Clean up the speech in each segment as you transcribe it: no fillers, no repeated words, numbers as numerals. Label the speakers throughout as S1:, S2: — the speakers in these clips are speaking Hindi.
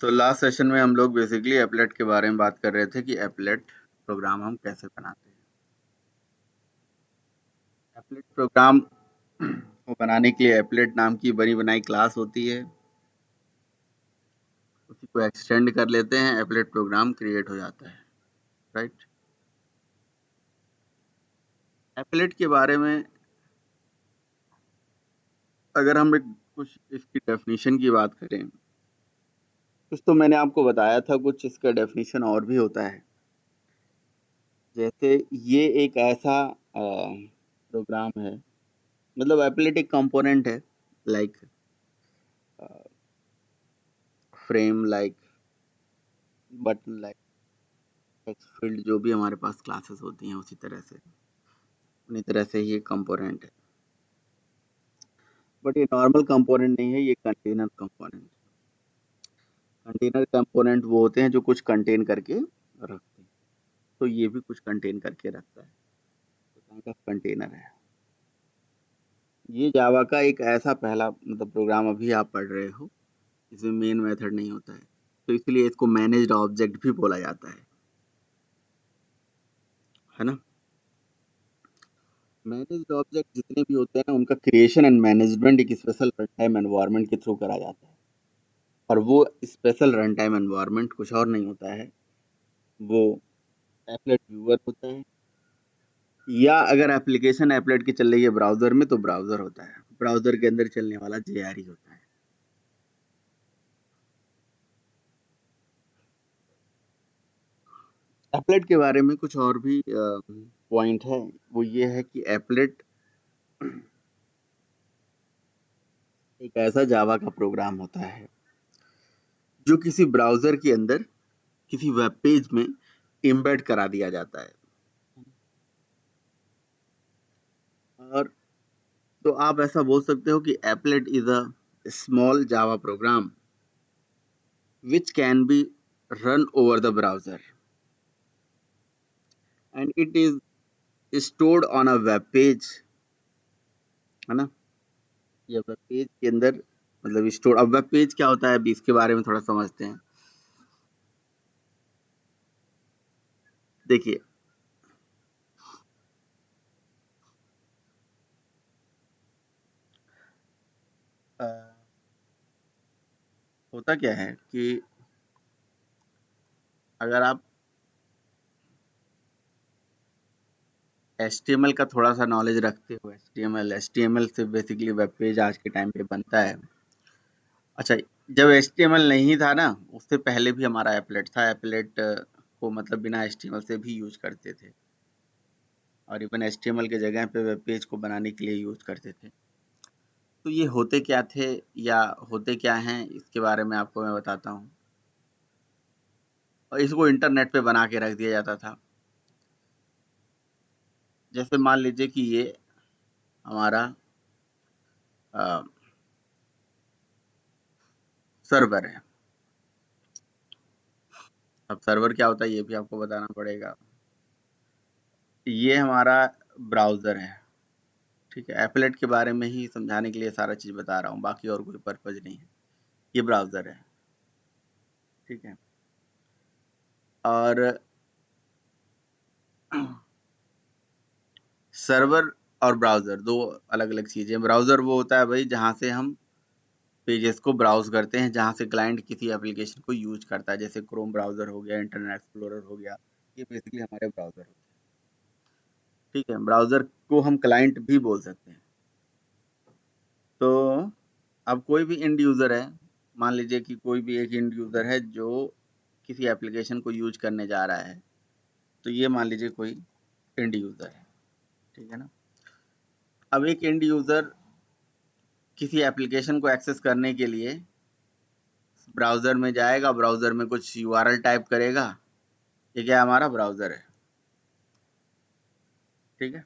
S1: तो लास्ट सेशन में हम लोग बेसिकली एप्लेट के बारे में बात कर रहे थे कि एप्लेट प्रोग्राम हम कैसे बनाते हैं। एप्लेट प्रोग्राम को बनाने के लिए एप्लेट नाम की बनी बनाई क्लास होती है, उसी को एक्सटेंड कर लेते हैं, एप्लेट प्रोग्राम क्रिएट हो जाता है, राइट। एप्लेट के बारे में अगर हम कुछ इसकी डेफिनेशन की बात करें, कुछ तो मैंने आपको बताया था, कुछ इसका डेफिनेशन और भी होता है। जैसे ये एक ऐसा प्रोग्राम है, मतलब एप्लेट एक कंपोनेंट है, like frame, like button, like text field, जो भी हमारे पास क्लासेस होती हैं उन्हीं तरह से ये कंपोनेंट है। बट ये नॉर्मल कंपोनेंट नहीं है, ये कंटेनर कंपोनेंट। कंटेनर कंपोनेंट वो होते हैं जो कुछ कंटेन करके रखते हैं, तो ये भी कुछ कंटेन करके रखता है, तो कंटेनर है। ये जावा का एक ऐसा पहला मतलब प्रोग्राम अभी आप पढ़ रहे हो, इसमें मेन मेथड नहीं होता है, तो इसलिए इसको मैनेज्ड ऑब्जेक्ट भी बोला जाता है ना। मैनेज्ड ऑब्जेक्ट जितने भी होते हैं ना, उनका क्रिएशन एंड मैनेजमेंट एक स्पेशल रन टाइम एनवायरनमेंट के थ्रू करा जाता है, और वो स्पेशल रन टाइम एनवायरनमेंट कुछ और नहीं होता है, वो एप्लेट व्यूअर होता है, या अगर एप्लीकेशन एप्लेट की चल रही है ब्राउजर में तो ब्राउजर होता है, ब्राउजर के अंदर चलने वाला जेआरई होता है। एप्लेट के बारे में कुछ और भी पॉइंट है, वो ये है कि एप्लेट एक ऐसा जावा का प्रोग्राम होता है जो किसी ब्राउजर के अंदर किसी वेब पेज में एम्बेड करा दिया जाता है। और तो आप ऐसा बोल सकते हो कि applet is a small Java program which can be run over the browser and it is stored on a web page, है ना। ये वेब पेज के अंदर मतलब स्टोर, अब वेब पेज क्या होता है अभी इसके बारे में थोड़ा समझते हैं। देखिए, होता क्या है कि अगर आप HTML का थोड़ा सा नॉलेज रखते हो, HTML से बेसिकली वेब पेज आज के टाइम पे बनता है। अच्छा, जब HTML नहीं था ना, उससे पहले भी हमारा एप्लेट था, एप्लेट को मतलब बिना HTML से भी यूज करते थे, और इवन HTML के जगह पे वेब पेज को बनाने के लिए यूज करते थे। तो ये होते क्या थे या होते क्या हैं, इसके बारे में आपको मैं बताता हूँ। और इसको इंटरनेट पे बना के रख दिया जाता था। जैसे मान लीजिए कि ये हमारा सर्वर है। अब सर्वर क्या होता है ये भी आपको बताना पड़ेगा। ये हमारा ब्राउज़र है, ठीक है। एप्लेट के बारे में ही समझाने के लिए सारा चीज़ बता रहा हूँ, बाकी और कोई पर्पज़ नहीं है। ये ब्राउज़र है, ठीक है। और सर्वर और ब्राउज़र दो अलग-अलग चीज़ें हैं। ब्राउज़र वो होता है भाई जहाँ से हम पेजेस को ब्राउज़ करते हैं, जहाँ से क्लाइंट किसी एप्लीकेशन को यूज़ करता है, जैसे क्रोम ब्राउज़र हो गया, इंटरनेट एक्सप्लोरर हो गया, ये बेसिकली हमारे ब्राउज़र होते हैं, ठीक है। ब्राउज़र को हम क्लाइंट भी बोल सकते हैं। तो अब कोई भी एंड यूज़र है, मान लीजिए कि कोई भी एक एंड यूज़र है जो किसी एप्लीकेशन को यूज़ करने जा रहा है, तो ये मान लीजिए कोई एंड यूज़र है, ठीक है ना। अब एक एंड यूज़र किसी एप्लीकेशन को एक्सेस करने के लिए ब्राउज़र में जाएगा, ब्राउज़र में कुछ यूआरएल टाइप करेगा, ये क्या हमारा ब्राउज़र है, ठीक है।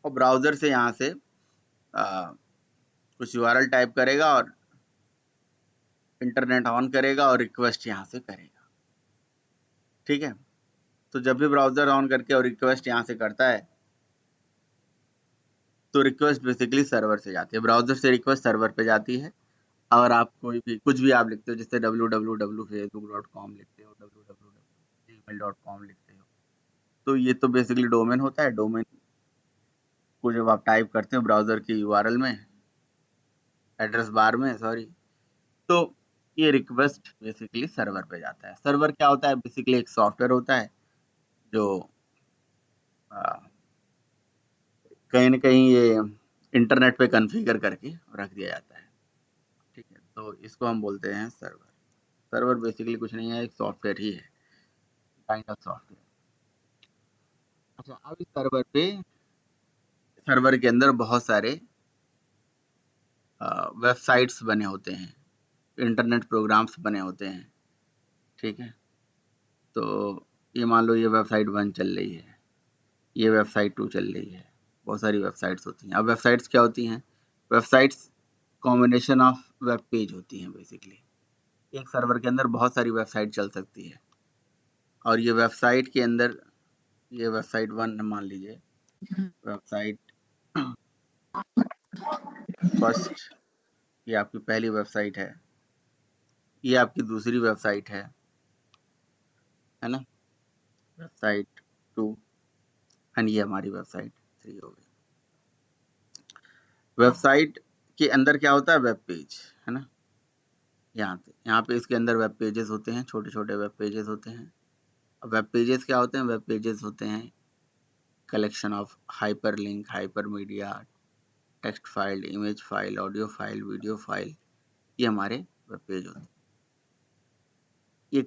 S1: और ब्राउज़र से यहाँ से कुछ यूआरएल टाइप करेगा और इंटरनेट ऑन करेगा और रिक्वेस्ट यहाँ से करेगा, ठीक है। तो जब भी ब्राउज़र ऑन करके और रिक्वेस्ट यहाँ से करता है, तो रिक्वेस्ट बेसिकली सर्वर से जाती है, ब्राउज़र से रिक्वेस्ट सर्वर पे जाती है, और आप कोई भी कुछ भी आप लिखते हो, जैसे www.facebook.com लिखते हो, www.gmail.com लिखते हो, तो ये तो बेसिकली डोमेन होता है। डोमेन को जब आप टाइप करते हो ब्राउज़र की यूआरएल में, एड्रेस बार में सॉरी, तो ये रिक्वेस्ट बेसिकली सर्वर पे जाता है। सर्वर क्या होता है? बेसिकली एक सॉफ्टवेयर होता है जो कहीं न कहीं ये इंटरनेट पे कॉन्फ़िगर करके रख दिया जाता है। ठीक है, तो इसको हम बोलते हैं सर्वर। सर्वर बेसिकली कुछ नहीं है, एक सॉफ्टवेयर ही है, काइंड ऑफ सॉफ्टवेयर। अच्छा, अब इस सर्वर के अंदर बहुत सारे वेबसाइट्स बने होते हैं, इंटरनेट प्रोग्राम्स बने होते हैं। ठीक है, तो ये मान लो ये वेबसाइट 1 चल रही है, ये वेबसाइट 2 चल रही है, बहुत सारी वेबसाइट्स होती हैं। अब वेबसाइट्स क्या होती हैं? Websites combination of web page होती हैं बेसिकली। एक सर्वर के अंदर बहुत सारी वेबसाइट चल सकती है, और ये वेबसाइट के अंदर, ये वेबसाइट 1 मान लीजिए, वेबसाइट फर्स्ट, ये आपकी पहली वेबसाइट है, ये आपकी दूसरी वेबसाइट है ना? वेबसाइट 2, एंड ये हमारी वेबसाइट 3 हो गई। वेबसाइट के अंदर क्या होता है? वेब पेज, है ना? यहाँ पे इसके अंदर वेब पेजेस होते हैं, छोटे छोटे वेब पेजेस होते हैं। अब वेब पेजेस क्या होते हैं? वेब पेजेस होते हैं collection of hyper link, hyper media, text file, image file, audio file, video file, ये हमारे वेब पेज होते हैं। ये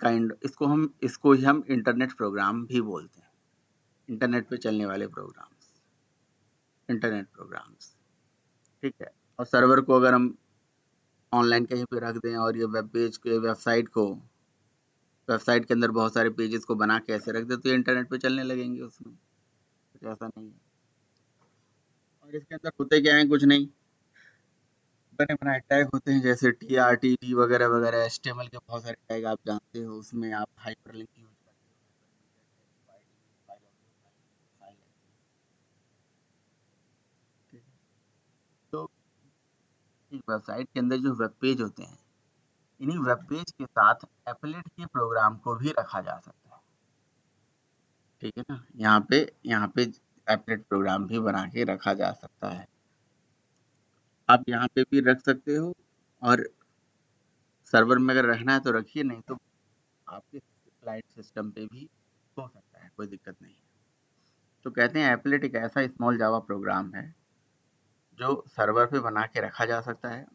S1: इसको ही हम इंटरनेट प्रोग्राम भी बोलते हैं। इंटरनेट पे चलने वाले प्रोग्राम्स, इंटरनेट प्रोग्राम्स। ठीक है, और सर्वर को अगर हम ऑनलाइन कहीं पे रख दें और ये वेबसाइट के अंदर बहुत सारे पेजेस को बना के ऐसे रख दे, तो ये इंटरनेट पे चलने लगेंगे, उसमें कुछ ऐसा नहीं है। और इसके अंदर होते क्या है? कुछ नहीं, बने बनाए टैग होते हैं, जैसे TRTD वगैरह वगैरह, HTML के बहुत सारे टैग आप जानते हो। उसमें आप हाइपरलिंक यूज करते हो, hypermedia, text file, image file, audio file, ठीक है। तो एक वेबसाइट के अंदर जो वेब पेज होते हैं, इन्हीं वेब पेज के साथ एप्लेट के प्रोग्राम को भी रखा जा सकता है। ठीक है ना? यहाँ पे एप्लेट प्रोग्राम भी बना के रखा जा सकता है। आप यहाँ पे भी रख सकते हो, और सर्वर में अगर रखना है तो रखिए, नहीं तो आपके क्लाइंट सिस्टम पे भी हो सकता है, कोई दिक्कत नहीं है। तो कहते हैं एप्लेट एक ऐसा स्मॉल जावा प्रोग्राम है जो सर्वर पे बना के रखा जा सकता है,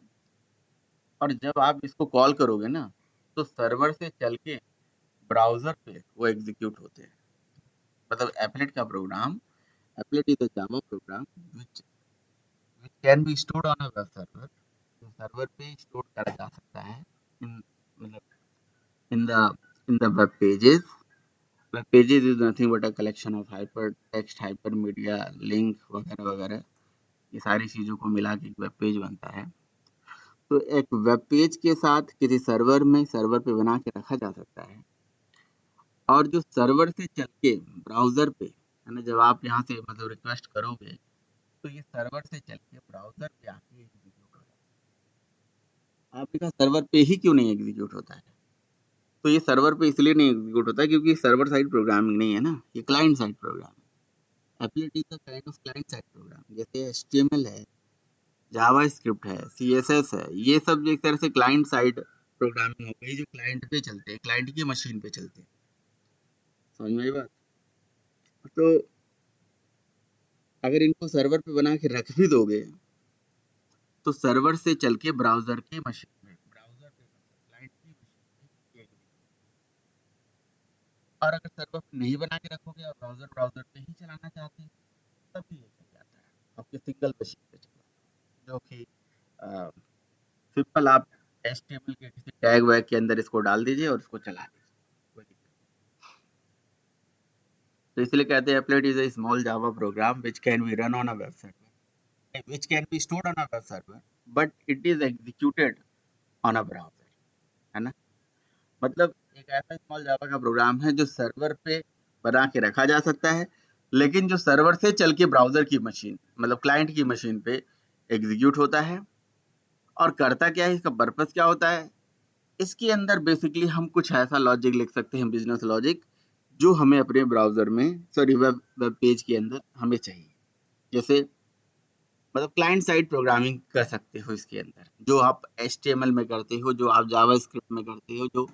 S1: और जब आप इसको कॉल करोगे ना, तो सर्वर से चल के ब्राउज़र पे वो एग्ज़ीक्यूट होते हैं। मतलब applet is a Java program which can be stored on a web server, जो सर्वर पे स्टोर करा जा सकता है, इन मतलब in the web pages. Web pages is nothing but a collection of hyper text, hyper media, link वगैरह वगैरह, ये सारी चीज़ों को मिला के एक वेब पेज बनता है। तो एक वेब पेज के साथ किसी सर्वर पे बना के रखा जा सकता है, और जो सर्वर से चल के ब्राउज़र पे, है ना, जब आप यहाँ से मतलब रिक्वेस्ट करोगे, तो ये सर्वर से चल के ब्राउज़र पे आके एग्जीक्यूट हो जाता है। आपने कहा सर्वर पे ही क्यों नहीं एग्जीक्यूट होता है? तो ये सर्वर पे इसलिए नहीं एग्जीक्यूट होता है क्योंकि सर्वर साइड प्रोग्रामिंग नहीं है ना, ये क्लाइंट साइड प्रोग्राम है। Applet is a kind of client side program, जैसे HTML है, जावास्क्रिप्ट है, CSS है, ये सब एक तरह से क्लाइंट साइड प्रोग्रामिंग हो गई, जो क्लाइंट पे चलते हैं, क्लाइंट की मशीन पे चलते हैं। समझ में आई बात? तो अगर इनको सर्वर पे बना के रख भी दोगे, तो सर्वर से चल के ब्राउजर की मशीन में, ब्राउजर पे मतलब क्लाइंट की मशीन पे ये execute। और अगर सर्वर पे नहीं बना के रखोगे और ब्राउजर पे ही चलाना चाहते हैं, तब भी ये चल जाता है, आपके सिंगल मशीन पे चला, जो कि सिंपल आप HTML के किसी टैग वैग के अंदर इसको डाल दीजिए और इसको चला दीजिए, कोई दिक्कत नहीं। तो इसलिए कहते हैं applet is a small Java program which can be run on a web server, which can be stored on a web server, but it is executed on a browser, है ना? मतलब एक ऐसा स्मॉल जावा का प्रोग्राम है जो सर्वर पे बना के रखा जा सकता है, लेकिन जो सर्वर से चल के ब्राउज़र की मशीन मतलब क्लाइंट की मशीन पे एग्जीक्यूट होता है, और करता क्या है, इसका पर्पस क्या होता है, इसके अंदर बेसिकली हम कुछ ऐसा लॉजिक लिख सकते हैं, बिजनेस लॉजिक, जो हमें अपने ब्राउजर में, सॉरी वेब पेज के अंदर हमें चाहिए। जैसे मतलब क्लाइंट साइड प्रोग्रामिंग कर सकते हो इसके अंदर, जो आप HTML में करते हो, जो आप जावास्क्रिप्ट में करते हो, जो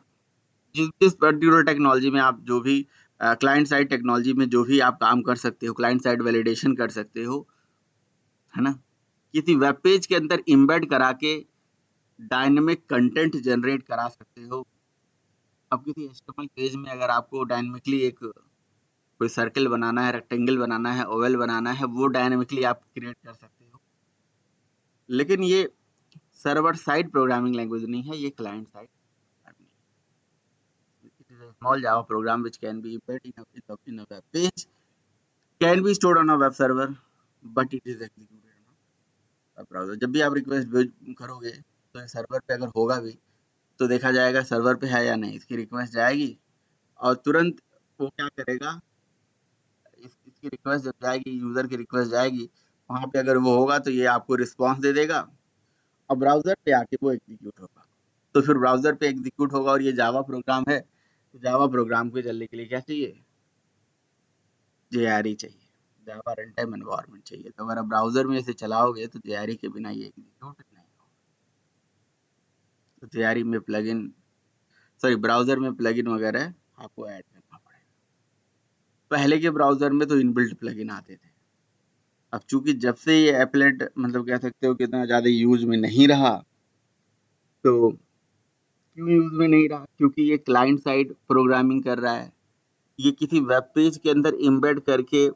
S1: जिस जिस पर्टिकुलर टेक्नोलॉजी में आप जो भी क्लाइंट साइड टेक्नोलॉजी में जो भी आप काम कर सकते हो, क्लाइंट साइड वैलिडेशन कर सकते हो, है ना, किसी वेब पेज के अंदर इम्बेड करा के डायनेमिक कंटेंट जनरेट करा सकते हो। अब किसी HTML पेज में अगर आपको डायनेमिकली एक कोई सर्कल बनाना है, रेक्टेंगल बनाना है, ओवल बनाना है, वो डायनेमिकली आप क्रिएट कर सकते हो। लेकिन ये सर्वर साइड प्रोग्रामिंग लैंग्वेज नहीं है, ये क्लाइंट साइड प्रोग्रामिंग है। It is a small Java program which can be embedded in a web page, can be stored on a web server, but it is executed on a browser। जब भी आप रिक्वेस्ट करोगे तो सर्वर पे अगर होगा भी तो देखा जाएगा सर्वर पे है या नहीं, इसकी रिक्वेस्ट जाएगी और तुरंत वो क्या करेगा, इसकी रिक्वेस्ट जब जाएगी, यूजर की रिक्वेस्ट जाएगी, वहां पे अगर वो होगा तो ये आपको रिस्पॉन्स दे देगा और ब्राउजर पे आके वो एग्जीक्यूट होगा। तो फिर ब्राउजर पे एग्जीक्यूट होगा और ये जावा प्रोग्राम है, तो जावा प्रोग्राम को चलने के लिए क्या चाहिए, JRE चाहिए, जावा रन टाइम एनवायरनमेंट चाहिए। तो अगर आप ब्राउजर में इसे चलाओगे तो JRE के बिना ये एग्जीक्यूट नहीं होगा। तो JRE में प्लगइन, सॉरी ब्राउजर में प्लगइन वगैरह आपको ऐड करना पड़ेगा। पहले के ब्राउजर में तो इनबिल्ट प्लगइन आते थे। अब चूंकि जब से ये एप्लेट मतलब कह सकते हो कि इतना ज्यादा यूज में नहीं रहा, तो क्यों यूज में नहीं रहा, क्योंकि ये क्लाइंट साइड प्रोग्रामिंग कर रहा है, ये किसी वेब पेज के अंदर एम्बेड करके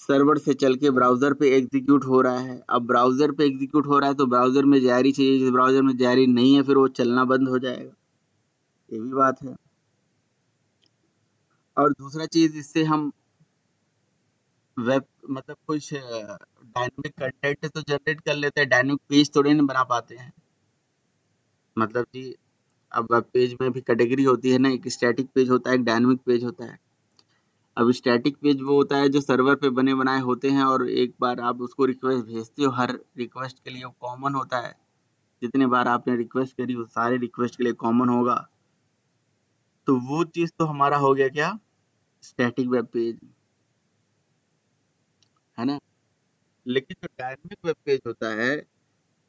S1: सर्वर से चल के ब्राउजर पे एग्जीक्यूट हो रहा है। अब ब्राउजर पे एग्जीक्यूट हो रहा है तो ब्राउजर में जारी चाहिए, जिस ब्राउजर में जारी नहीं है फिर वो चलना बंद हो जाएगा, ये भी बात है। और दूसरा चीज, इससे हम वेब मतलब कुछ डायनेमिक कंटेंट तो जनरेट कर लेते हैं, डायनेमिक पेज थोड़े नहीं बना पाते हैं। मतलब कि अब वेब पेज में भी कैटेगरी होती है ना, एक स्टैटिक पेज होता है, एक डायनेमिक पेज होता है। अब स्टैटिक पेज वो होता है जो सर्वर पे बने बनाए होते हैं और एक बार आप उसको रिक्वेस्ट भेजते हो, हर रिक्वेस्ट के लिए वो कॉमन होता है, जितने बार आपने रिक्वेस्ट करी वो सारे रिक्वेस्ट के लिए कॉमन होगा। तो वो चीज तो हमारा हो गया क्या, स्टैटिक वेब पेज, है ना। लेकिन जो डायनेमिक वेब पेज होता है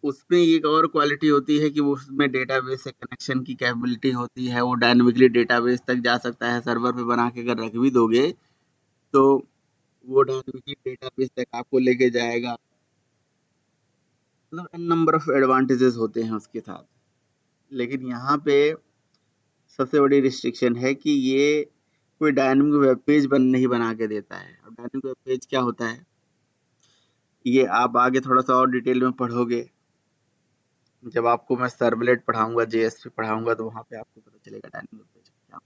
S1: उसमें एक और क्वालिटी होती है कि वो उसमें डेटाबेस से कनेक्शन की कैपेबिलिटी होती है, वो डायनेमिकली डेटाबेस तक जा सकता है। सर्वर पे बना के अगर रख भी दोगे तो वो डायनेमिकली डेटाबेस तक आपको लेके जाएगा। मतलब एन नंबर ऑफ एडवांटेजेस होते हैं उसके साथ। लेकिन यहाँ पे सबसे बड़ी रिस्ट्रिक्शन है कि ये कोई डायनेमिक वेब पेज नहीं बना के देता है। अब डायनेमिक वेब पेज क्या होता है, ये आप आगे थोड़ा सा और डिटेल में पढ़ोगे, जब आपको मैं सर्वलेट पढ़ाऊंगा, JS पे पढ़ाऊंगा, तो वहाँ पे आपको पता चलेगा डायनेमिक वेब पेज क्या होता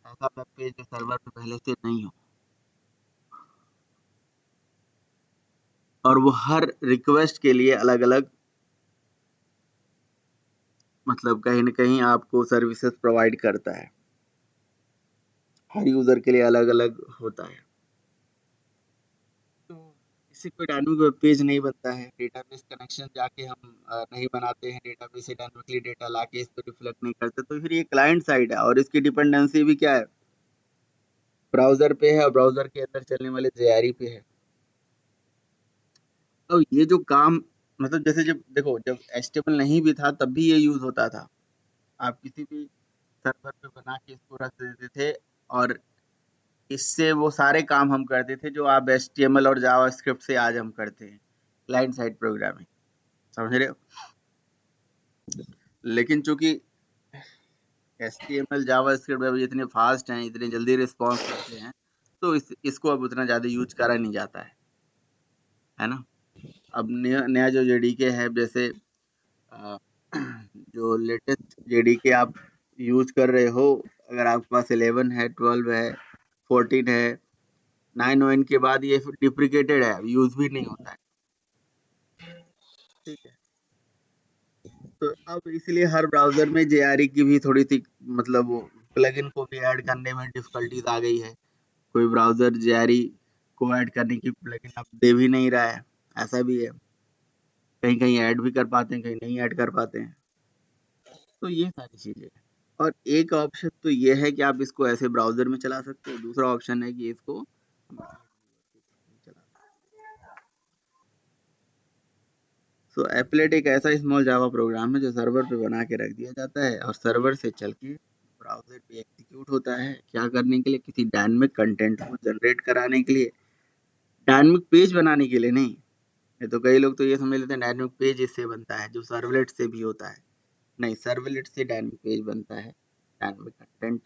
S1: है। ऐसा वेब पेज जो सर्वर पे पहले से नहीं हो और वो हर रिक्वेस्ट के लिए अलग अलग, मतलब कहीं ना कहीं आपको सर्विसेज प्रोवाइड करता है, हर यूजर के लिए अलग अलग होता है। तो इससे कोई डायनेमिक वेब पेज नहीं बनता है। डेटाबेस कनेक्शन जाके हम नहीं बनाते हैं, डेटाबेस से डायनेमिकली डेटा लाके इस पर रिफ्लेक्ट नहीं करते, तो फिर ये क्लाइंट साइड है और इसकी डिपेंडेंसी भी क्या है, ब्राउजर पे है और ब्राउजर के अंदर चलने वाले JRE पे है। अब ये जो काम, मतलब जैसे जब देखो, जब HTML नहीं भी था तब भी ये यूज होता था। आप किसी भी सर्वर पे बना के इसको रख देते थे और इससे वो सारे काम हम करते थे जो आप HTML और जावास्क्रिप्ट से आज हम करते हैं, क्लाइंट साइड प्रोग्रामिंग, समझ रहे हो। लेकिन चूंकि HTML जावास्क्रिप्ट अब इतने फास्ट हैं, इतने जल्दी रिस्पॉन्स करते हैं, तो इसको अब उतना ज्यादा यूज करा नहीं जाता है ना। अब नया नया जो JDK है, जैसे अ, जो लेटेस्ट JDK आप यूज कर रहे हो, अगर आपके पास 11 है, 12 है, 14 है, 9 वाइन के बाद ये डिप्रिकेटेड है, यूज भी नहीं होता है, ठीक है। तो अब इसलिए हर ब्राउजर में JRE की भी थोड़ी सी, मतलब वो प्लगइन को भी ऐड करने में डिफिकल्टीज आ गई है। कोई ब्राउजर JRE को ऐड करने की प्लगइन अब दे भी नहीं रहा है, ऐसा भी है। कहीं कहीं ऐड भी कर पाते हैं, कहीं नहीं ऐड कर पाते हैं। तो ये सारी चीजें। और एक ऑप्शन तो ये है कि आप इसको ऐसे ब्राउजर में चला सकते हो, दूसरा ऑप्शन है कि इसको चला। सो एप्लेट एक ऐसा स्मॉल जावा प्रोग्राम है जो सर्वर पे बना के रख दिया जाता है और सर्वर से चल के ब्राउजर पे एग्जीक्यूट होता है। क्या करने के लिए? किसी डायनेमिक कंटेंट को जनरेट कराने के लिए, डायनेमिक पेज बनाने के लिए नहीं। ये तो कई लोग तो ये समझ लेते हैं डायनेमिक पेज इससे बनता है जो सर्वलेट से भी होता है। नहीं, सर्वलेट से डायनेमिक पेज बनता है। डायनेमिक कंटेंट,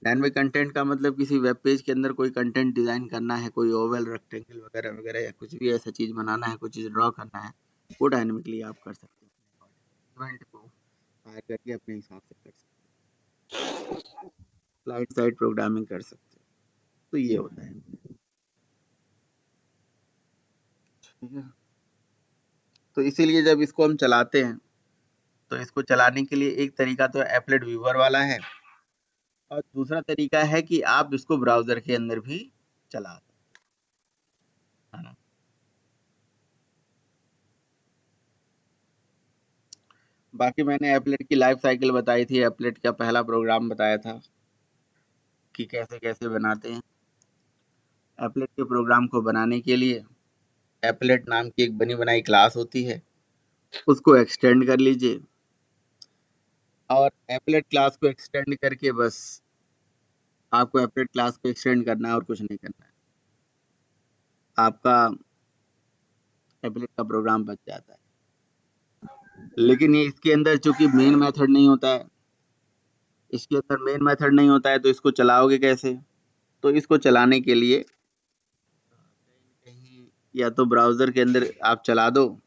S1: डायनेमिक कंटेंट का मतलब किसी वेब पेज के अंदर कोई कंटेंट डिजाइन करना है, कोई ओवल, रेक्टेंगल वगैरह वगैरह, या कुछ भी ऐसा चीज बनाना है, कोई चीज ड्रॉ करना है, वो डायनेमिकली आप कर सकते हैं। इवेंट को हायर करके अपने हिसाब से कर सकते हैं, क्लाइंट साइड प्रोग्रामिंग कर सकते हैं। तो ये होता है। ठीक है। तो इसीलिए जब इसको हम चलाते हैं तो इसको चलाने के लिए एक तरीका तो एप्लेट व्यूअर वाला है और दूसरा तरीका है कि आप इसको ब्राउजर के अंदर भी चला सकते हैं, है ना। बाकी मैंने एप्लेट की लाइफ साइकिल बताई थी, एप्लेट का पहला प्रोग्राम बताया था कि कैसे कैसे बनाते हैं। एप्लेट के प्रोग्राम को बनाने के लिए एप्लेट नाम की एक बनी बनाई क्लास होती है, उसको एक्सटेंड कर लीजिए और एप्लेट क्लास को एक्सटेंड करके बस आपको एप्लेट क्लास को एक्सटेंड करना है और कुछ नहीं करना है, आपका एप्लेट का प्रोग्राम बच जाता है। लेकिन ये इसके अंदर चूंकि मेन मेथड नहीं होता है, इसके अंदर मेन मेथड नहीं होता है तो इसको चलाओगे कैसे? तो इसको चलाने के लिए कहीं या तो ब्राउजर के अंदर आप चला दो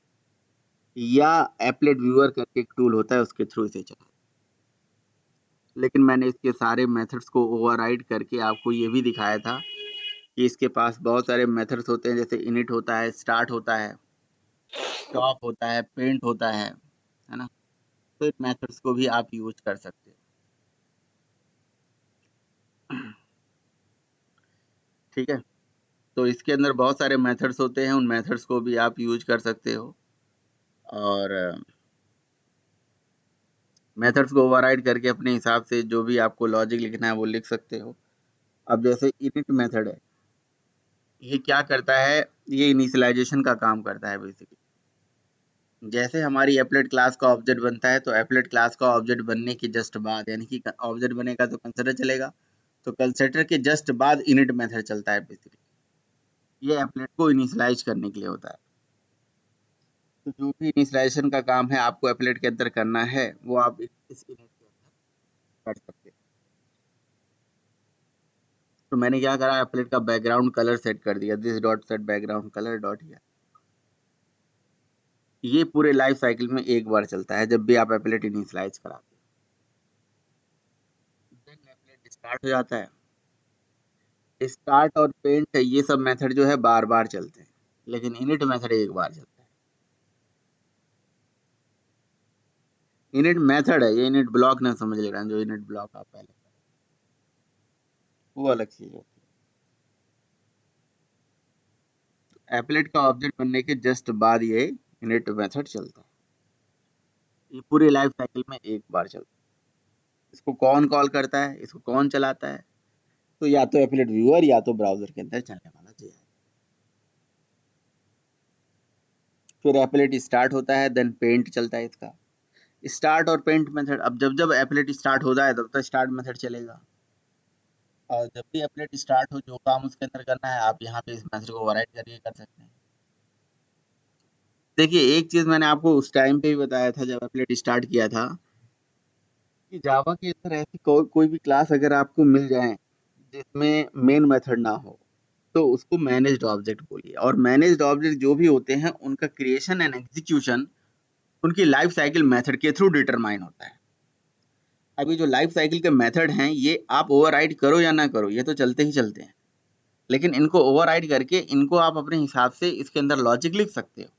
S1: या एप्लेट व्यूअर करके एक टूल होता है उसके थ्रू इसे चला। लेकिन मैंने इसके सारे मेथड्स को ओवरराइड करके आपको ये भी दिखाया था कि इसके पास बहुत सारे मेथड्स होते हैं, जैसे इनिट होता है, स्टार्ट होता है, स्टॉप होता है, पेंट होता है ना। तो इन मेथड्स को भी आप यूज कर सकते हो। ठीक है। तो इसके अंदर बहुत सारे मेथड्स होते हैं, उन मेथड्स को भी आप यूज कर सकते हो और मेथड्स को ओवरराइड करके अपने हिसाब से जो भी आपको लॉजिक लिखना है वो लिख सकते हो। अब जैसे इनिट मेथड है, ये क्या करता है? ये इनिशियलाइजेशन का काम करता है बेसिकली। जैसे हमारी एप्लेट क्लास का ऑब्जेक्ट बनता है तो एप्लेट क्लास का ऑब्जेक्ट बनने के जस्ट बाद, यानी कि ऑब्जेक्ट बनेगा तो कंसिडर चलेगा, तो कंसिडर के जस्ट बाद इनिट मेथड चलता है बेसिकली। ये एप्लेट को इनिशियलाइज करने के लिए होता है। तो जो भी इनिशियलाइजेशन का काम है आपको एप्लेट के अंदर करना है वो आप इस इनिट के अंदर कर सकते हैं। तो मैंने क्या करा, एप्लेट का बैकग्राउंड कलर सेट कर दिया, this dot set background colour dot here. ये पूरे लाइफ साइकिल में एक बार चलता है जब भी आप एप्लेट इनिशियलाइज कराते हो। देन एप्लेट स्टार्ट हो जाता है। स्टार्ट और पेंट ये सब मेथड जो है बार बार चलते हैं, लेकिन इनिट मेथड एक बार चलता है। इनिट मेथड है, ये इनिट ब्लॉक ना समझ लेना, जो इनिट ब्लॉक आप पहले वो अलग चीज होती है। एप्लेट का ऑब्जेक्ट बनने के जस्ट बाद ये इनिट मेथड चलता है। ये पूरी लाइफ साइकिल में एक बार चलता है। इसको कौन कॉल करता है, इसको कौन चलाता है? तो या तो एप्लेट व्यूअर या तो ब्राउजर के अंदर चलने वाला चाहिए। फिर एप्लेट स्टार्ट होता है, देन पेंट चलता है इसका। स्टार्ट और पेंट मेथड, अब जब जब एप्लेट स्टार्ट होता है तब तक स्टार्ट मेथड चलेगा और जब भी एप्लेट स्टार्ट हो जो काम उसके अंदर करना है आप यहाँ पे इस मेथड को ओवरराइड करके कर सकते हैं। देखिए एक चीज मैंने आपको उस टाइम पे भी बताया था जब एप्लेट स्टार्ट किया था कि जावा के अंदर ऐसी कोई भी क्लास अगर आपको मिल जाए जिसमें मेन मेथड ना हो तो उसको मैनेज्ड ऑब्जेक्ट बोलिए। और मैनेज्ड ऑब्जेक्ट जो भी होते हैं उनका क्रिएशन एंड एग्जीक्यूशन उनकी लाइफ साइकिल मेथड के थ्रू डिटरमाइन होता है। अभी जो लाइफ साइकिल के मेथड हैं ये आप ओवरराइड करो या ना करो ये तो चलते ही चलते हैं, लेकिन इनको ओवरराइड करके इनको आप अपने हिसाब से इसके अंदर लॉजिक लिख सकते हो।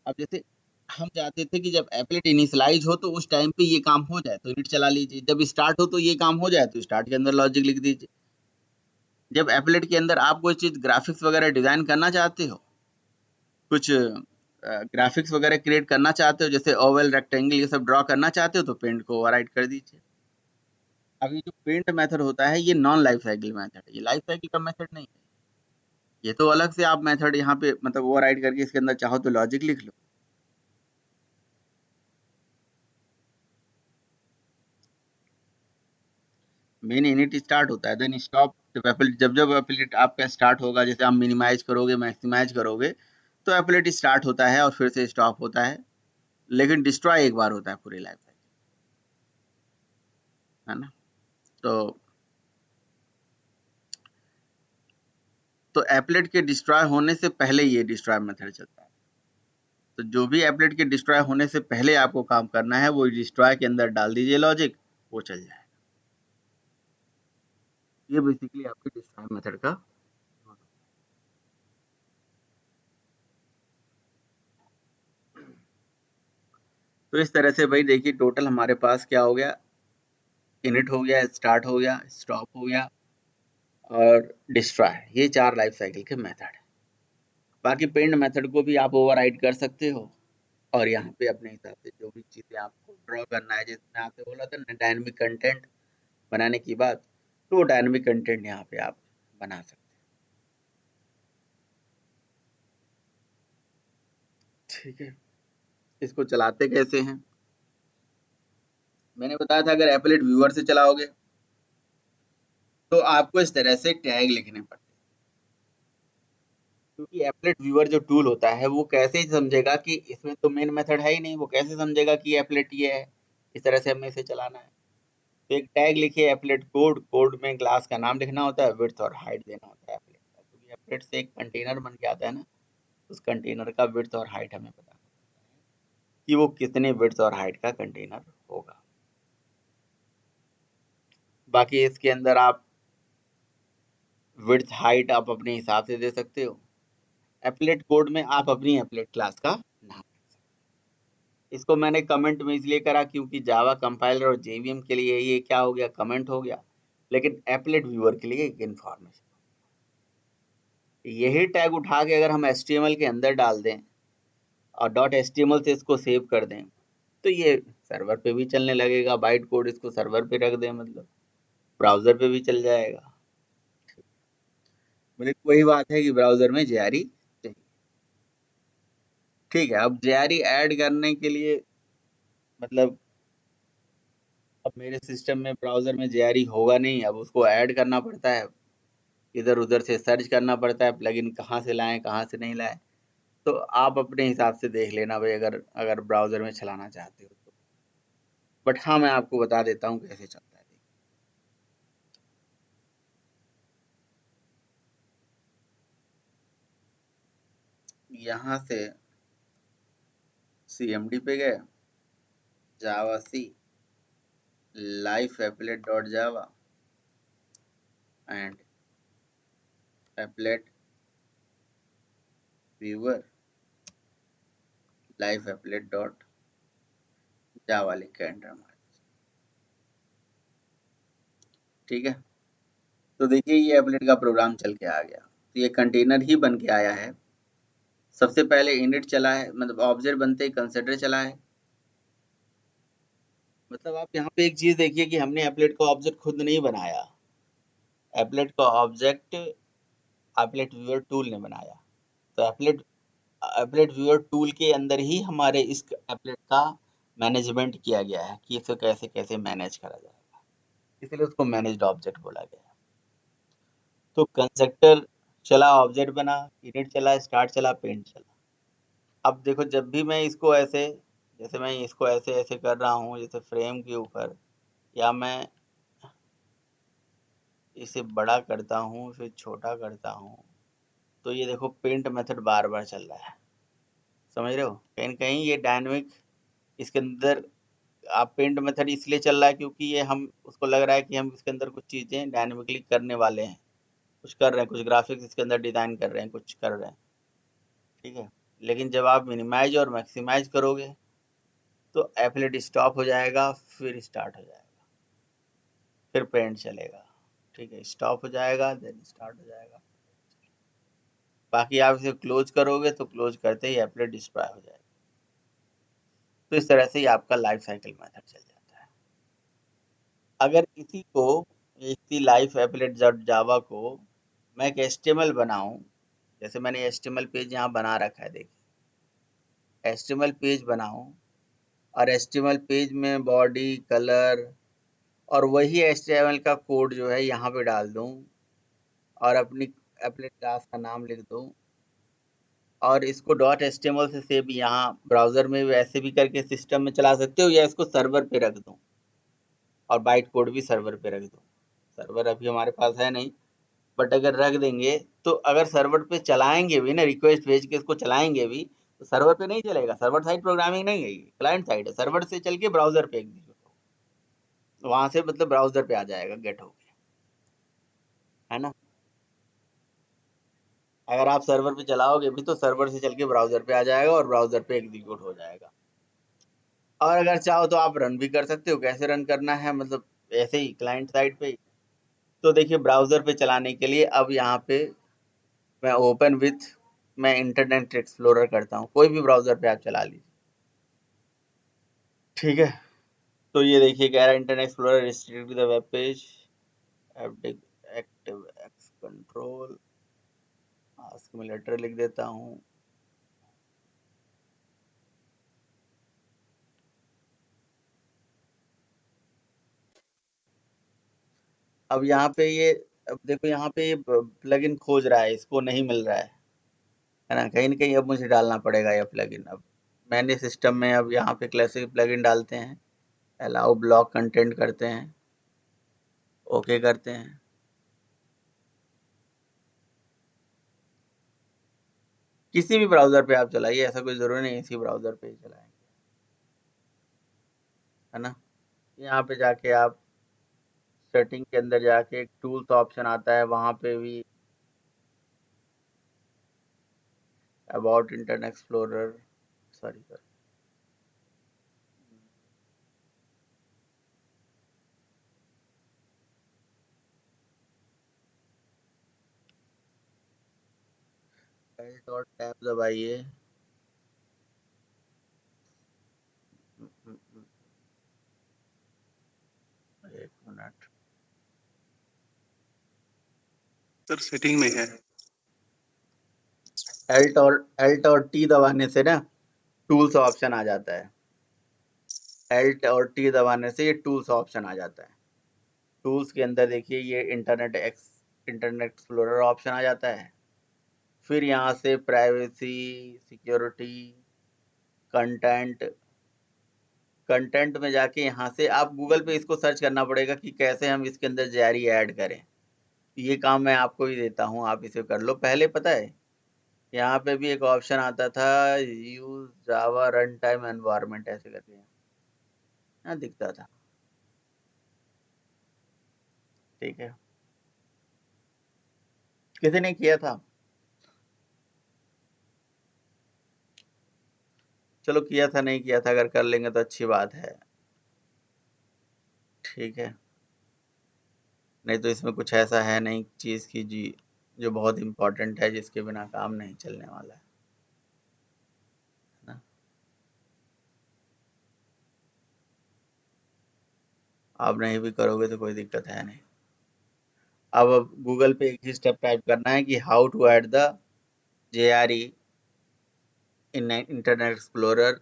S1: अब जैसे हम चाहते थे कि जब एप्लेट इनिशियलाइज हो तो उस टाइम पे ये काम हो जाए तो इनिट चला लीजिए, जब स्टार्ट हो तो ये काम हो जाए तो स्टार्ट के अंदर लॉजिक लिख दीजिए। जब एप्लेट के अंदर आप कोई चीज ग्राफिक्स वगैरह डिजाइन करना चाहते हो, कुछ ग्राफिक्स वगैरह क्रिएट करना चाहते हो, जैसे ओवल रेक्टेंगल ये सब ड्रॉ करना चाहते हो, तो पेंट को ओवरराइड कर दीजिए। अब ये जो पेंट मेथड होता है ये नॉन लाइफ साइकिल मेथड है, ये लाइफ साइकिल का मेथड नहीं है। ये तो अलग से आप मेथड यहाँ पे मतलब ओवरराइड करके इसके अंदर चाहो तो लॉजिक लिख लो। मेन इनिट स्टार्ट होता है, देन स्टॉप। जब जब एप्लेट आपका स्टार्ट होगा, जैसे आप मिनिमाइज करोगे मैक्सिमाइज करोगे, तो एप्लेट स्टार्ट होता है और फिर से स्टॉप होता है, लेकिन डिस्ट्रॉय एक बार होता है पूरी लाइफ साइकिल, है ना। तो एप्लेट के डिस्ट्रॉय होने से पहले ये डिस्ट्रॉय मेथड चलता है। तो जो भी एप्लेट के डिस्ट्रॉय होने से पहले आपको काम करना है वो डिस्ट्रॉय के अंदर डाल दीजिए लॉजिक, वो चल जाएगा। ये बेसिकली आपके डिस्ट्रॉय मेथड का। तो इस तरह से भाई देखिए टोटल हमारे पास क्या हो गया, इनिट हो गया, स्टार्ट हो गया, स्टॉप हो गया और डिस्ट्रॉय, ये 4 लाइफ साइकिल के मेथड है। बाकी पेंट मेथड को भी आप ओवरराइड कर सकते हो और यहाँ पे अपने हिसाब से जो भी चीज़ें आपको ड्रॉ करना है, जैसे मैं आपसे बोला था ना डायनेमिक कंटेंट बनाने की बात, तो वो डायनेमिक कंटेंट यहाँ पे आप बना सकते हैं। ठीक है, इसको चलाते कैसे हैं, मैंने बताया था अगर एप्लेट व्यूअर से चलाओगे तो आपको इस तरह से टैग लिखने पड़ते हैं, क्योंकि एप्लेट व्यूअर जो टूल होता है वो कैसे समझेगा कि इसमें तो मेन मेथड है ही नहीं, वो कैसे समझेगा कि एप्लेट ये है, इस तरह से हमें इसे चलाना है। तो एक टैग लिखिए एप्लेट कोड, कोड में क्लास का नाम लिखना होता है, विड्थ और हाइट देना होता है एप्लेट का, क्योंकि एप्लेट से एक कंटेनर बन के आता है ना, उस कंटेनर का विड्थ और हाइट हमें पता कि वो कितने विड्थ और हाइट का कंटेनर होगा। बाकी इसके अंदर आप विड्थ हाइट आप अपने हिसाब से दे सकते हो। एप्लेट कोड में आप अपनी एप्लेट क्लास का नाम, इसको मैंने कमेंट में इसलिए करा क्योंकि जावा कंपाइलर और जेवीएम के लिए ये क्या हो गया, कमेंट हो गया, लेकिन एप्लेट व्यूअर के लिए एक इन्फॉर्मेशन। यही टैग उठा के अगर हम HTML के अंदर डाल दें और .html से इसको सेव कर दें, तो ये सर्वर पे भी चलने लगेगा, बाइट कोड इसको सर्वर पे रख दें, मतलब ब्राउजर पे भी चल जाएगा। मतलब वही बात है कि ब्राउजर में जेआरई चाहिए। ठीक है, अब जेआरई ऐड करने के लिए मतलब अब मेरे सिस्टम में ब्राउजर में जेआरई होगा नहीं, अब उसको ऐड करना पड़ता है, इधर उधर से सर्च करना पड़ता है प्लगइन कहाँ से लाएं कहाँ से नहीं लाएं। तो आप अपने हिसाब से देख लेना भाई, अगर अगर ब्राउजर में चलाना चाहते हो तो। बट हाँ, मैं आपको बता देता हूँ कैसे चलता है। यहाँ से CMD पे गए, Java C life applet dot Java and applet viewer life applet dot Java लिख के एंटर मार। ठीक है, तो देखिए ये एप्लेट का प्रोग्राम चल के आ गया, तो ये कंटेनर ही बन के आया है। सबसे पहले इनिट चला है, मतलब ऑब्जेक्ट बनते ही कंसिडर चला है। मतलब आप यहाँ पे एक चीज देखिए कि हमने एप्लेट का ऑब्जेक्ट खुद नहीं बनाया, एप्लेट का ऑब्जेक्ट एप्लेट व्यूअर टूल ने बनाया। तो एप्लेट एप्लेट व्यूअर टूल के अंदर ही हमारे इस एप्लेट का मैनेजमेंट किया गया है कि इसे कैसे कैसे मैनेज करा जाएगा, इसलिए उसको मैनेज्ड ऑब्जेक्ट बोला गया है। तो कंस्ट्रक्टर चला, ऑब्जेक्ट बना, इनिट चला, स्टार्ट चला, पेंट चला। अब देखो जब भी मैं इसको ऐसे, जैसे मैं इसको ऐसे ऐसे कर रहा हूँ जैसे फ्रेम के ऊपर, या मैं इसे बड़ा करता हूँ फिर छोटा करता हूँ, तो ये देखो पेंट मेथड बार बार चल रहा है। समझ रहे हो, कहीं न कहीं ये डायनेमिक इसके अंदर आप पेंट मेथड इसलिए चल रहा है क्योंकि ये हम उसको लग रहा है कि हम इसके अंदर कुछ चीज़ें डायनेमिकली करने वाले हैं, कुछ कर रहे हैं, कुछ ग्राफिक्स इसके अंदर डिज़ाइन कर रहे हैं, कुछ कर रहे हैं। ठीक है, लेकिन जब आप मिनिमाइज और मैक्सिमाइज करोगे तो एप्लेट स्टॉप हो जाएगा, फिर स्टार्ट हो जाएगा, फिर पेंट चलेगा। ठीक है, स्टॉप हो जाएगा देन स्टार्ट हो जाएगा। बाकी आप इसे क्लोज करोगे तो क्लोज करते ही एप्लेट डिस्ट्रॉय हो जाएगा। तो इस तरह से ही आपका लाइफ साइकिल मेथड चल जाता है। अगर इसी को, इसी लाइफ एप्लेट जावा को मैं एक एचटीएमएल बनाऊं, जैसे मैंने एचटीएमएल पेज यहाँ बना रखा है, देखिए एचटीएमएल पेज बनाऊं और एचटीएमएल पेज में बॉडी कलर और वही एचटीएमएल का कोड जो है यहाँ पे डाल दूं और अपनी एप्लेट क्लास का नाम लिख दूं और इसको डॉट एचटीएमएल से सेव यहाँ ब्राउजर में वैसे भी करके सिस्टम में चला सकते हो, या इसको सर्वर पे रख दूं और बाइट कोड भी सर्वर पे रख दूं। सर्वर अभी हमारे पास है नहीं, बट अगर रख देंगे तो अगर सर्वर पे चलाएंगे भी ना, रिक्वेस्ट भेज के इसको चलाएंगे भी, तो सर्वर पे नहीं चलेगा। सर्वर साइड प्रोग्रामिंग नहीं है, क्लाइंट साइड है। सर्वर से चल के ब्राउजर पे एग्जीक्यूट हो, वहां से मतलब ब्राउजर पे आ जाएगा गेट होके, है ना। अगर आप सर्वर पे चलाओगे भी तो सर्वर से चल के ब्राउजर पे आ जाएगा और ब्राउजर पे एग्जीक्यूट हो जाएगा। और अगर चाहो तो आप रन भी कर सकते हो। कैसे रन करना है, मतलब ऐसे ही क्लाइंट साइड पे ही। तो देखिए ब्राउजर पे चलाने के लिए अब यहाँ पे मैं ओपन विथ, मैं इंटरनेट एक्सप्लोरर करता हूँ, कोई भी ब्राउजर पे आप चला लीजिए, ठीक है। तो ये देखिए कह रहा है internet explorer restrict the web page, active x control, ask में लेटर लिख देता हूँ। अब यहाँ पे ये, अब देखो यहाँ पे ये प्लगइन खोज रहा है, इसको नहीं मिल रहा है ना, कहीं न कहीं अब मुझे डालना पड़ेगा ये प्लगइन। अब मैंने सिस्टम में अब यहाँ पे क्लासिक प्लगइन डालते हैं, अलाउ ब्लॉक कंटेंट करते हैं, ओके करते हैं। किसी भी ब्राउज़र पे आप चलाइए, ऐसा कोई ज़रूरी नहीं है इसी ब्राउज़र पे ही चलाएँगे, है ना। यहाँ पे जाके आप सेटिंग के अंदर जाके एक टूल्स ऑप्शन आता है, वहाँ पे भी about internet explorer, sorry sorry, Alt और टैब दबाइए। एक मिनट,
S2: सर सेटिंग में है।
S1: एल्ट और टी दबाने से ना टूल्स ऑप्शन आ जाता है। एल्ट और टी दबाने से ये टूल्स ऑप्शन आ जाता है। टूल्स के अंदर देखिए ये इंटरनेट एक्सप्लोरर ऑप्शन आ जाता है। फिर यहाँ से प्राइवेसी, सिक्योरिटी, कंटेंट, कंटेंट में जाके यहाँ से आप गूगल पे इसको सर्च करना पड़ेगा कि कैसे हम इसके अंदर जेआरई ऐड करें। ये काम मैं आपको ही देता हूँ, आप इसे कर लो। पहले पता है यहाँ पे भी एक ऑप्शन आता था, यूज जावा रन टाइम एनवायरनमेंट ऐसे करके यहाँ दिखता था, ठीक है। किसी ने किया था, चलो किया था नहीं किया था, अगर कर लेंगे तो अच्छी बात है, ठीक है। नहीं तो इसमें कुछ ऐसा है नहीं चीज़ की जी जो बहुत इम्पोर्टेंट है, जिसके बिना काम नहीं चलने वाला है ना। आप नहीं भी करोगे तो कोई दिक्कत है नहीं। अब गूगल पे एक ही स्टेप टाइप करना है कि how to add the JRE in Internet Explorer,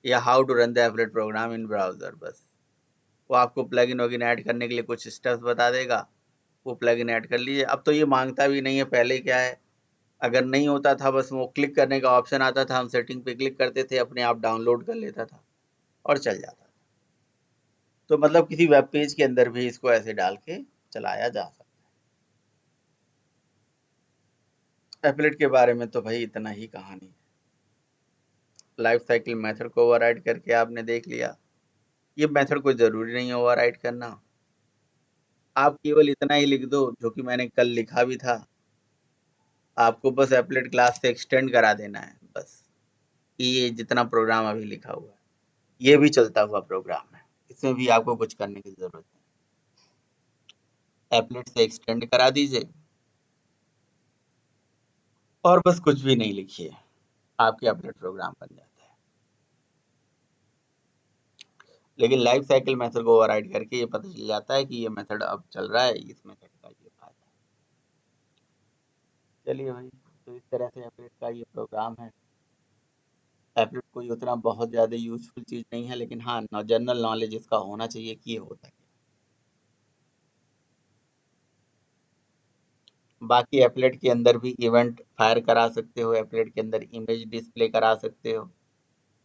S1: या how to run the applet program in browser, बस। वो आपको प्लगइन वगैरह ऐड करने के लिए कुछ स्टेप्स बता देगा, वो प्लगइन ऐड कर लीजिए। अब तो ये मांगता भी नहीं है, पहले क्या है, अगर नहीं होता था बस वो क्लिक करने का ऑप्शन आता था, हम सेटिंग पे क्लिक करते थे, अपने आप डाउनलोड कर लेता था और चल जाता था। तो मतलब किसी वेब पेज के अंदर भी इसको ऐसे डाल के चलाया जा सकता है। एफिलिएट के बारे में तो भाई इतना ही कहानी है। लाइफ साइकिल मेथड को ओवरराइड करके आपने देख लिया। ये मेथड कोई ज़रूरी नहीं है ओवरराइड करना। आप केवल इतना ही लिख दो जो कि मैंने कल लिखा भी था, आपको बस एप्लेट क्लास से एक्सटेंड करा देना है, बस। ये जितना प्रोग्राम अभी लिखा हुआ है ये भी चलता हुआ प्रोग्राम है, इसमें भी आपको कुछ करने की ज़रूरत नहीं। एप्लेट से एक्सटेंड करा दीजिए, और बस कुछ भी नहीं लिखिए, आपके एप्लेट प्रोग्राम बन जाता है। लेकिन लाइफ साइकिल मेथड को ओवरराइड करके ये पता चल जाता है कि ये मेथड अब चल रहा है, इस मेथड का ये फायदा है। चलिए भाई, तो इस तरह से एप्लेट का ये प्रोग्राम है। एप्लेट कोई उतना बहुत ज़्यादा यूजफुल चीज़ नहीं है, लेकिन हाँ, जनरल नॉलेज इसका होना चाहिए कि ये होता है। बाकी एप्लेट के अंदर भी इवेंट फायर करा सकते हो, एप्लेट के अंदर इमेज डिस्प्ले करा सकते हो।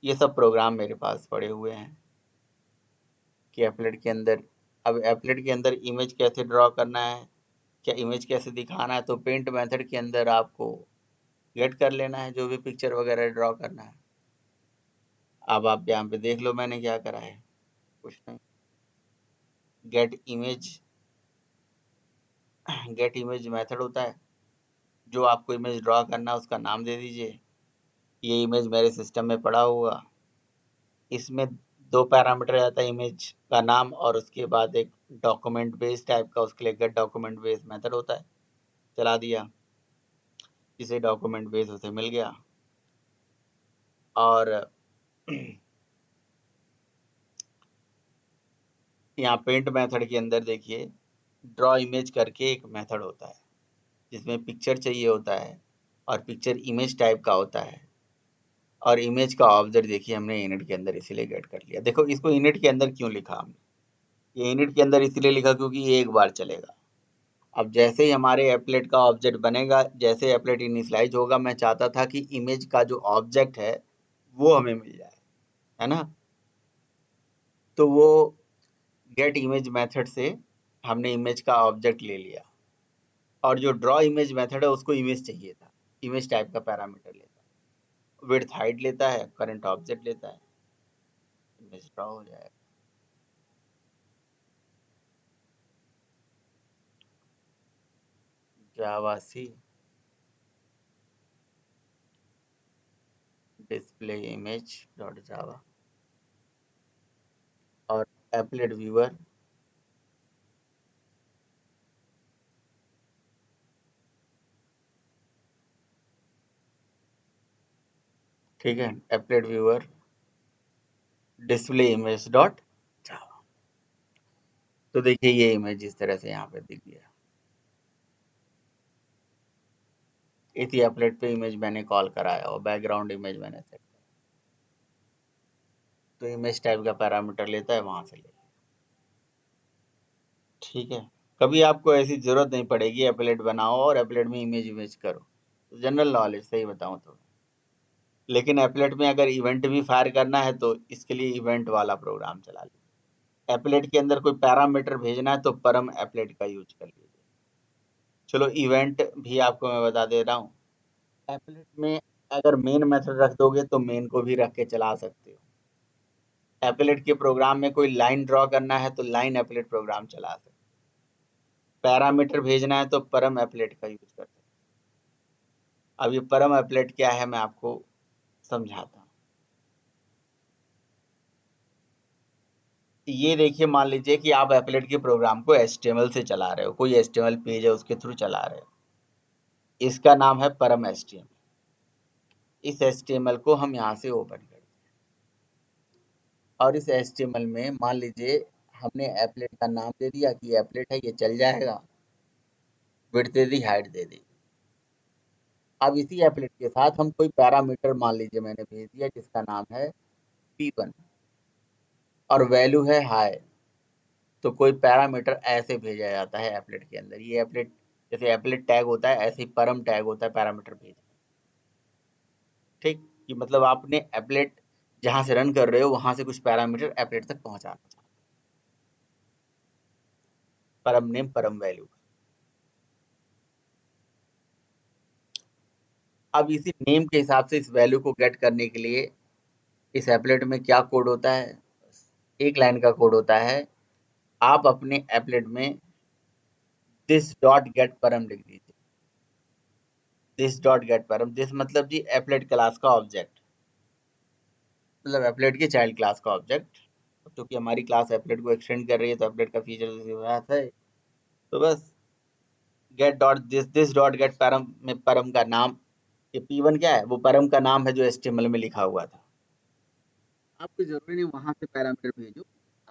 S1: ये सब प्रोग्राम मेरे पास पड़े हुए हैं कि एप्लेट के अंदर, अब एप्लेट के अंदर इमेज कैसे ड्रॉ करना है, क्या इमेज कैसे दिखाना है, तो पेंट मेथड के अंदर आपको गेट कर लेना है जो भी पिक्चर वगैरह ड्रॉ करना है। अब आप यहाँ पे देख लो मैंने क्या करा है, कुछ नहीं, get image, get image method होता है। जो आपको इमेज ड्रॉ करना है उसका नाम दे दीजिए। ये इमेज मेरे सिस्टम में पड़ा हुआ, इसमें दो पैरामीटर आता है, इमेज का नाम और उसके बाद एक डॉक्यूमेंट बेस टाइप का, उसके लिए गेट डॉक्यूमेंट बेस मेथड होता है। चला दिया, जिसे डॉक्यूमेंट बेस उसे मिल गया। और यहाँ पेंट मेथड के अंदर देखिए, ड्रॉ इमेज करके एक मेथड होता है जिसमें पिक्चर चाहिए होता है और पिक्चर इमेज टाइप का होता है। और इमेज का ऑब्जेक्ट देखिए हमने इनिट के अंदर इसीलिए गेट कर लिया। देखो इसको इनिट के अंदर क्यों लिखा हमने, ये इनिट के अंदर इसलिए लिखा क्योंकि ये एक बार चलेगा। अब जैसे ही हमारे एप्लेट का ऑब्जेक्ट बनेगा, जैसे एप्लेट इनिशियलाइज होगा, मैं चाहता था कि इमेज का जो ऑब्जेक्ट है वो हमें मिल जाए, है ना। तो वो गेट इमेज मेथड से हमने इमेज का ऑब्जेक्ट ले लिया, और जो ड्रॉ इमेज मेथड है उसको इमेज चाहिए था, इमेज टाइप का पैरामीटर लेता है, विड्थ हाइट लेता है, करंट ऑब्जेक्ट लेता है, इमेज ड्रॉ हो जाएगा। जावा सी डिस्प्ले इमेज डॉट जावा, और एप्लेट व्यूअर, ठीक है, applet viewer display image dot जावा। तो देखिए ये इमेज इस तरह से यहाँ पे दिख गया। इसी एप्लेट पे इमेज मैंने कॉल कराया और बैकग्राउंड इमेज मैंने सेट करा, तो इमेज टाइप का पैरामीटर लेता है, वहां से ले। ठीक है, कभी आपको ऐसी जरूरत नहीं पड़ेगी एप्लेट बनाओ और एप्लेट में इमेज इमेज करो, तो जनरल नॉलेज सही बताऊं तो। लेकिन एप्लेट में अगर इवेंट भी फायर करना है तो इसके लिए इवेंट वाला प्रोग्राम चला लीजिए। एप्लेट के अंदर कोई पैरामीटर भेजना है तो परम एप्लेट का यूज कर लीजिए। चलो इवेंट भी आपको मैं बता दे रहा हूँ। एप्लेट में अगर मेन मेथड रख दोगे तो मेन को भी रख के चला सकते हो। एप्लेट के प्रोग्राम में कोई लाइन ड्रॉ करना है तो लाइन एप्लेट प्रोग्राम चला सकते हो। पैरामीटर भेजना है तो परम एप्लेट का यूज कर सकते हो। अब ये परम एप्लेट क्या है मैं आपको समझाता हूँ। ये देखिए, मान लीजिए कि आप एप्लेट के प्रोग्राम को HTML से चला रहे हो, कोई HTML पेज है उसके थ्रू चला रहे हो, इसका नाम है परम HTML। इस HTML को हम यहाँ से ओपन करते हैं, और इस HTML में मान लीजिए हमने एप्लेट का नाम दे दिया कि एप्लेट है, ये चल जाएगा, विड्थ दे दी, हाइट दे दी। अब इसी एप्लेट के साथ हम कोई पैरामीटर मान लीजिए मैंने भेज दिया जिसका नाम है P1, और वैल्यू है हाई, तो कोई पैरामीटर ऐसे भेजा जाता है एप्लेट के अंदर। ये एप्लेट, जैसे एप्लेट टैग होता है ऐसे ही परम टैग होता है पैरामीटर भेज। ठीक, कि मतलब आपने एप्लेट जहां से रन कर रहे हो वहां से कुछ पैरामीटर एप्लेट तक पहुंचाना चाहते हो, परम नेम परम वैल्यू। अब इसी नेम के हिसाब से इस वैल्यू को गेट करने के लिए इस एप्लेट में क्या कोड होता है, एक लाइन का कोड होता है। आप अपने एप्लेट में दिस डॉट गेट परम लिख दीजिए। दिस डॉट गेट परम, दिस मतलब जी एप्लेट क्लास का ऑब्जेक्ट, मतलब एप्लेट के चाइल्ड क्लास का ऑब्जेक्ट। क्योंकि हमारी क्लास एप्लेट को एक्सटेंड कर रही है तो एप्लेट का फीचर उसी के साथ है। तो बस get dot this, this dot get param में परम का नाम ये P1 क्या है, वो परम का नाम है जो HTML में लिखा हुआ था। आपको जरूरी नहीं वहां से पैरामीटर भेजो,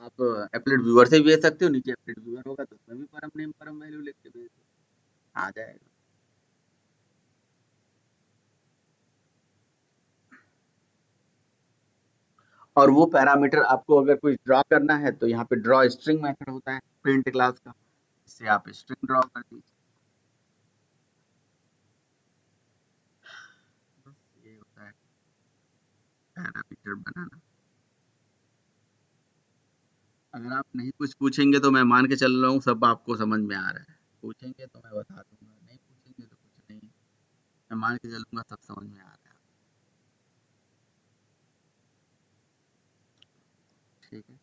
S1: आप एप्लेट व्यूअर से भी भेज सकते हो, नीचे एप्लेट व्यूअर होगा तो उसमें भी परम नेम परम वैल्यू लिख के भेज दो, आ जाएगा। और वो पैरामीटर आपको अगर कोई ड्रॉ करना है तो यहाँ पे ड्रॉ स्ट्रिंग मेथड होता है प्रिंट क्लास का, इससे आप स्ट्रिंग ड्रॉ कर दीजिए। बस ये होता है पैरामीटर बनाना। अगर आप नहीं कुछ पूछेंगे तो मैं मान के चल रहा हूँ सब आपको समझ में आ रहा है, पूछेंगे तो मैं बता दूंगा, नहीं पूछेंगे तो कुछ नहीं, मैं मान के चलूंगा सब समझ में आ रहा है। ठीक है,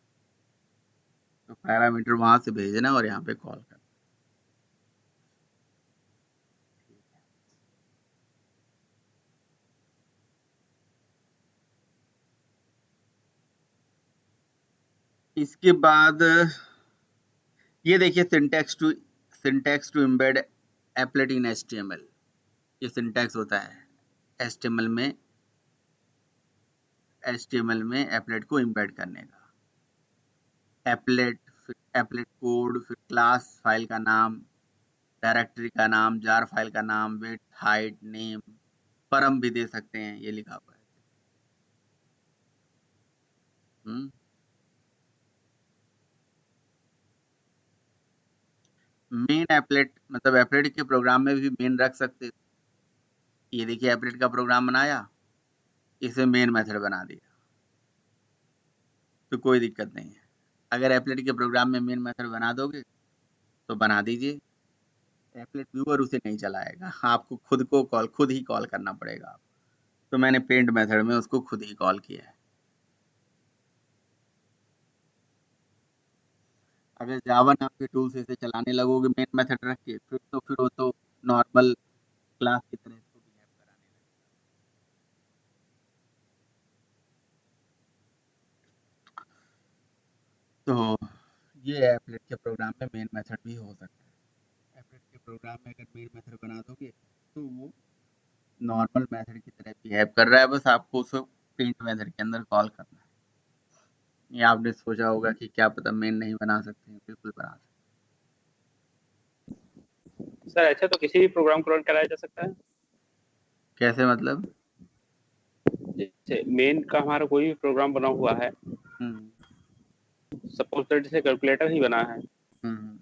S1: तो पैरामीटर वहां से भेजना और यहाँ पे कॉल करना। इसके बाद ये देखिए syntax to embed applet in HTML, ये सिंटैक्स होता है HTML में एप्लेट को एम्बेड करने का। एप्लेट, फिर एप्लेट कोड, फिर क्लास फाइल का नाम, डायरेक्टरी का नाम, जार फाइल का नाम, विड्थ, हाइट, नेम, परम भी दे सकते हैं, ये लिखा हुआ है। हम्म मेन एप्लेट मतलब एप्लेट के प्रोग्राम में भी मेन रख सकते हो। ये देखिए एप्लेट का प्रोग्राम बनाया, इसे मेन मेथड बना दिया, तो कोई दिक्कत नहीं है। अगर एप्लेट के प्रोग्राम में मेन मेथड बना दोगे तो बना दीजिए, एप्लेट व्यूअर उसे नहीं चलाएगा, आपको खुद ही कॉल करना पड़ेगा। तो मैंने पेंट मेथड में उसको खुद ही कॉल किया है। अगर जावा नाम के टूल से इसे चलाने लगोगे मेन मेथड रख के, फिर वो तो नॉर्मल क्लास की तरह इसको बिहेव कराने लगेगा। तो ये एप्लेट के प्रोग्राम में मेन मेथड भी हो सकता है। एप्लेट के प्रोग्राम में अगर मेन मेथड बना दोगे तो वो नॉर्मल मेथड की तरह बिहेव कर रहा है, बस आपको उसको पेंट मेथड के अंदर कॉल करना है। ये आपने सोचा होगा कि क्या पता मेन नहीं बना सकते हैं, बिल्कुल बना सकते
S2: सर ऐसे तो किसी भी प्रोग्राम को रन कराया जा सकता है।
S1: हैं। कैसे मतलब?
S2: जैसे मेन का हमारा कोई भी प्रोग्राम बना हुआ है,
S1: हम्म
S2: सपोज दैट जैसे कैलकुलेटर ही बना है।
S1: हम्म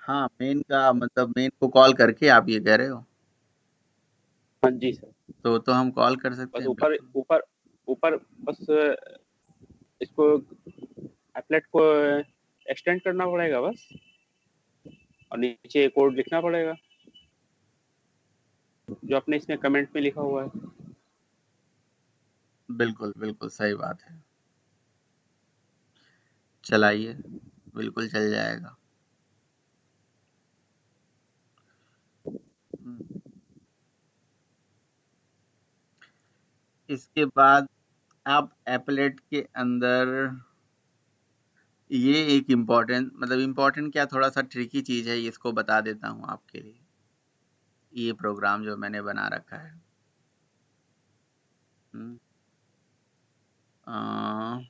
S1: हाँ, मेन का मतलब मेन को कॉल करके आप ये कह रहे हो,
S2: हाँ जी सर।
S1: तो हम कॉल कर सकते
S2: बस
S1: हैं
S2: ऊपर
S1: बिल्कुल।
S2: ऊपर ऊपर बस इसको एप्लेट को एक्सटेंड करना पड़ेगा बस, और नीचे कोड लिखना पड़ेगा जो आपने इसमें कमेंट में लिखा हुआ है।
S1: बिल्कुल बिल्कुल सही बात है, चलाइए, बिल्कुल चल जाएगा। हम्म, इसके बाद आप एप्लेट के अंदर ये एक इम्पोर्टेंट मतलब इम्पोर्टेंट क्या, थोड़ा सा ट्रिकी चीज़ है, इसको बता देता हूँ आपके लिए। ये प्रोग्राम जो मैंने बना रखा है, हम्म, अ,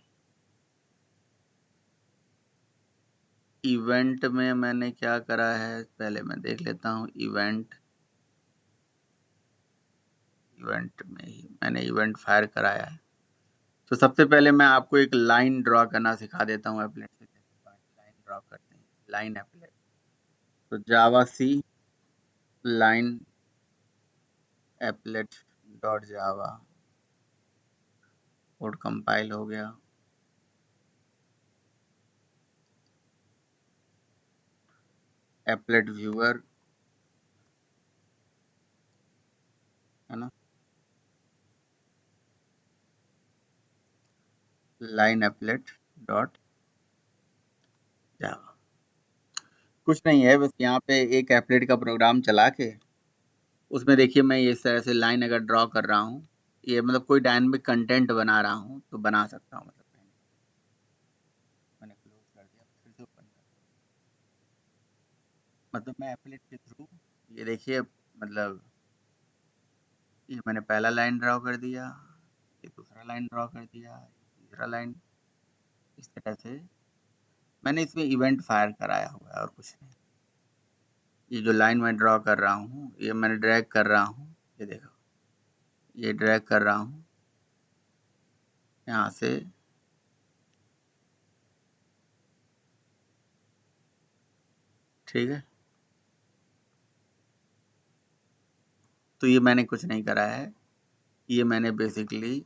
S1: इवेंट में मैंने क्या करा है, पहले मैं देख लेता हूँ। इवेंट में ही मैंने इवेंट फायर कराया है। तो सबसे पहले मैं आपको एक लाइन ड्रॉ करना सिखा देता हूँ एप्लेट से, कैसे लाइन ड्रॉ करते हैं, लाइन एप्लेट। तो javac line applet dot java, code compile हो गया। एप्लेट व्यूअर है ना, लाइन एप्लेट डॉट जावा, कुछ नहीं है, बस यहाँ पे एक एप्लेट का प्रोग्राम चला के उसमें देखिए मैं इस तरह से लाइन अगर ड्रॉ कर रहा हूँ, ये मतलब कोई डायनामिक कंटेंट बना रहा हूँ तो बना सकता हूँ। मतलब मैंने क्लोज कर दिया, फिर से ओपन कर, मतलब मैं एप्लेट के थ्रू, ये देखिए मतलब ये मैंने पहला लाइन ड्रॉ कर दिया, ये दूसरा लाइन ड्रॉ कर दिया, तीसरा लाइन, इस तरह से मैंने इसमें इवेंट फायर कराया हुआ है और कुछ नहीं। ये जो लाइन मैं ड्रॉ कर रहा हूँ, ये मैंने ड्रैग कर रहा हूँ, ये देखो, ये ड्रैग कर रहा हूँ यहाँ से, ठीक है। तो ये मैंने कुछ नहीं करा है, ये मैंने बेसिकली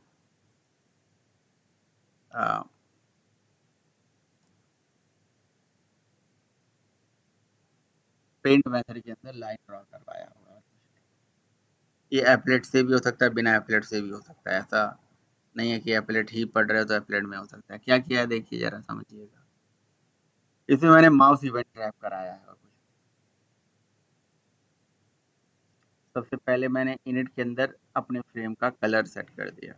S1: पेंट मेथड के अंदर लाइन ड्रॉ करवाया हुआ है। ये एप्लेट से भी हो सकता है, बिना एप्लेट से भी हो सकता है, ऐसा नहीं है कि एप्लेट ही पढ़ रहे हो तो एप्लेट में हो सकता है। क्या किया है देखिए जरा, समझिएगा। इसमें मैंने माउस इवेंट ट्रैप कराया है और कुछ। सबसे पहले मैंने इनिट के अंदर अपने फ्रेम का कलर सेट कर दिया,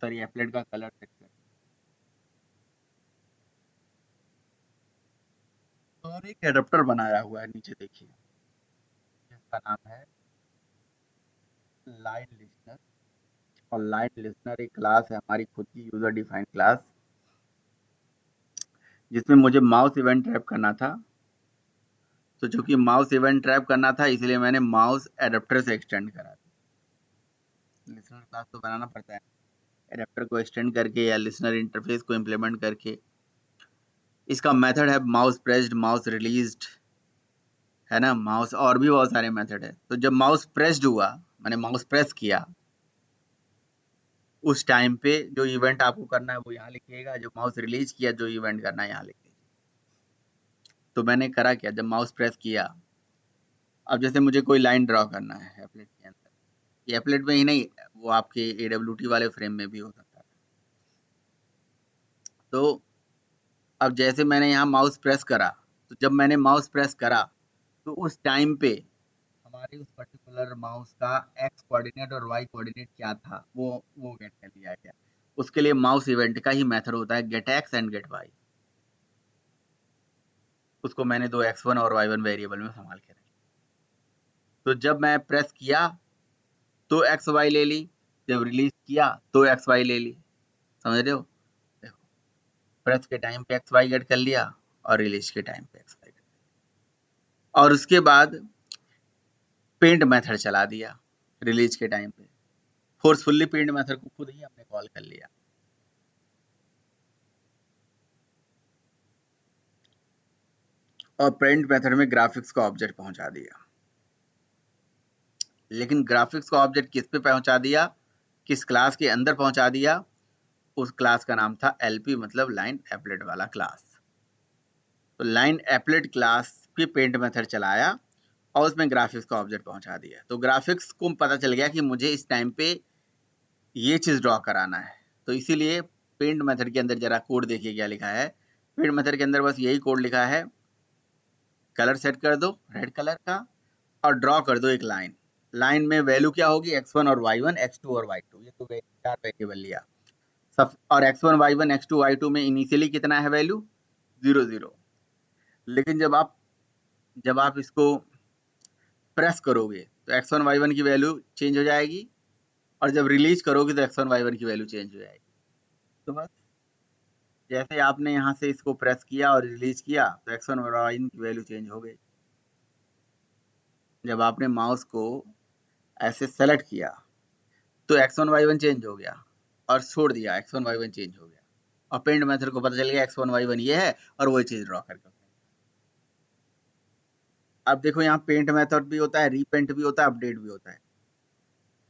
S1: सॉरी एप्लेट का कलर सेट कर दिया, और एक एडाप्टर बनाया हुआ है नीचे देखिए, जिसका नाम है लाइन लिस्नर। और लाइन लिस्नर एक क्लास है हमारी खुद की यूजर डिफाइंड क्लास, जिसमें मुझे माउस इवेंट ट्रैप करना था। तो चूंकि माउस इवेंट ट्रैप करना था, इसलिए मैंने माउस एडाप्टर से एक्सटेंड करा था। लिसनर क्लास तो बनाना पड़ता है, एडाप्टर को एक्सटेंड करके या लिसनर इंटरफेस को इम्प्लीमेंट करके। इसका मेथड है माउस प्रेस्ड, माउस रिलीज्ड, है ना, माउस, और भी बहुत सारे मेथड है। तो जब माउस प्रेस्ड हुआ, मैंने माउस प्रेस किया, उस टाइम पे जो इवेंट आपको करना है वो यहाँ लिखिएगा, जो माउस रिलीज किया जो इवेंट करना है यहाँ लिखिएगा। तो मैंने करा क्या, जब माउस प्रेस किया, अब जैसे मुझे कोई लाइन ड्रॉ करना है एप्लेट के अंदर, ये एप्लेट में ही नहीं, वो आपके AWT वाले फ्रेम में भी हो सकता है। तो अब जैसे मैंने यहाँ माउस प्रेस करा, तो जब मैंने माउस प्रेस करा, तो उस टाइम पे हमारे उस पर्टिकुलर माउस का एक्स कोऑर्डिनेट और वाई कोऑर्डिनेट क्या था, वो गेट कर लिया गया। उसके लिए माउस इवेंट का ही मेथड होता है get X and get Y. उसको मैंने दो x1 और y1 वेरिएबल में संभाल के रखा। तो जब मैं प्रेस किया तो एक्स वाई ले ली, जब रिलीज किया तो एक्स वाई ले ली, समझ रहे हो। देखो, प्रेस के टाइम पे एक्स वाई गेट कर लिया और रिलीज के टाइम पे एक्स वाई गेट, और उसके बाद पेंट मेथड चला दिया रिलीज के टाइम पे। फोर्सफुली पेंट मेथड को खुद ही हमने कॉल कर लिया, और पेंट मेथड में ग्राफिक्स का ऑब्जेक्ट पहुंचा दिया। लेकिन ग्राफिक्स का ऑब्जेक्ट किस पे पहुंचा दिया, किस क्लास के अंदर पहुंचा दिया, उस क्लास का नाम था LP, मतलब लाइन एप्लेट वाला क्लास। तो लाइन एप्लेट क्लास पे पेंट मेथड चलाया और उसमें ग्राफिक्स का ऑब्जेक्ट पहुंचा दिया। तो ग्राफिक्स को पता चल गया कि मुझे इस टाइम पे ये चीज ड्रॉ कराना है। तो इसीलिए पेंट मेथड के अंदर जरा कोड देखिए क्या लिखा है। पेंट मेथड के अंदर बस यही कोड लिखा है, कलर सेट कर दो रेड कलर का और ड्रॉ कर दो एक लाइन। लाइन में वैल्यू क्या होगी, x1 और y1, x2 और y2, ये तो चार वेरिएबल लिया सब। और x1 y1 x2 y2 में इनिशियली कितना है वैल्यू, 0 0। लेकिन जब आप इसको प्रेस करोगे तो x1 y1 की वैल्यू चेंज हो जाएगी, और जब रिलीज करोगे तो x1 y1 की वैल्यू चेंज हो जाएगी। तो बस जैसे आपने यहाँ से इसको प्रेस किया और रिलीज किया तो x1 और y1 की वैल्यू चेंज हो गई। जब आपने माउस को ऐसे सेलेक्ट किया तो x1 y1 चेंज हो गया, और छोड़ दिया x1 y1 चेंज हो गया, और पेंट मेथड को पता चल गया x1 y1 ये है, और वही चीज ड्रॉ करके। अब देखो यहाँ पेंट मेथड भी होता है, रीपेंट भी होता है, अपडेट भी होता है।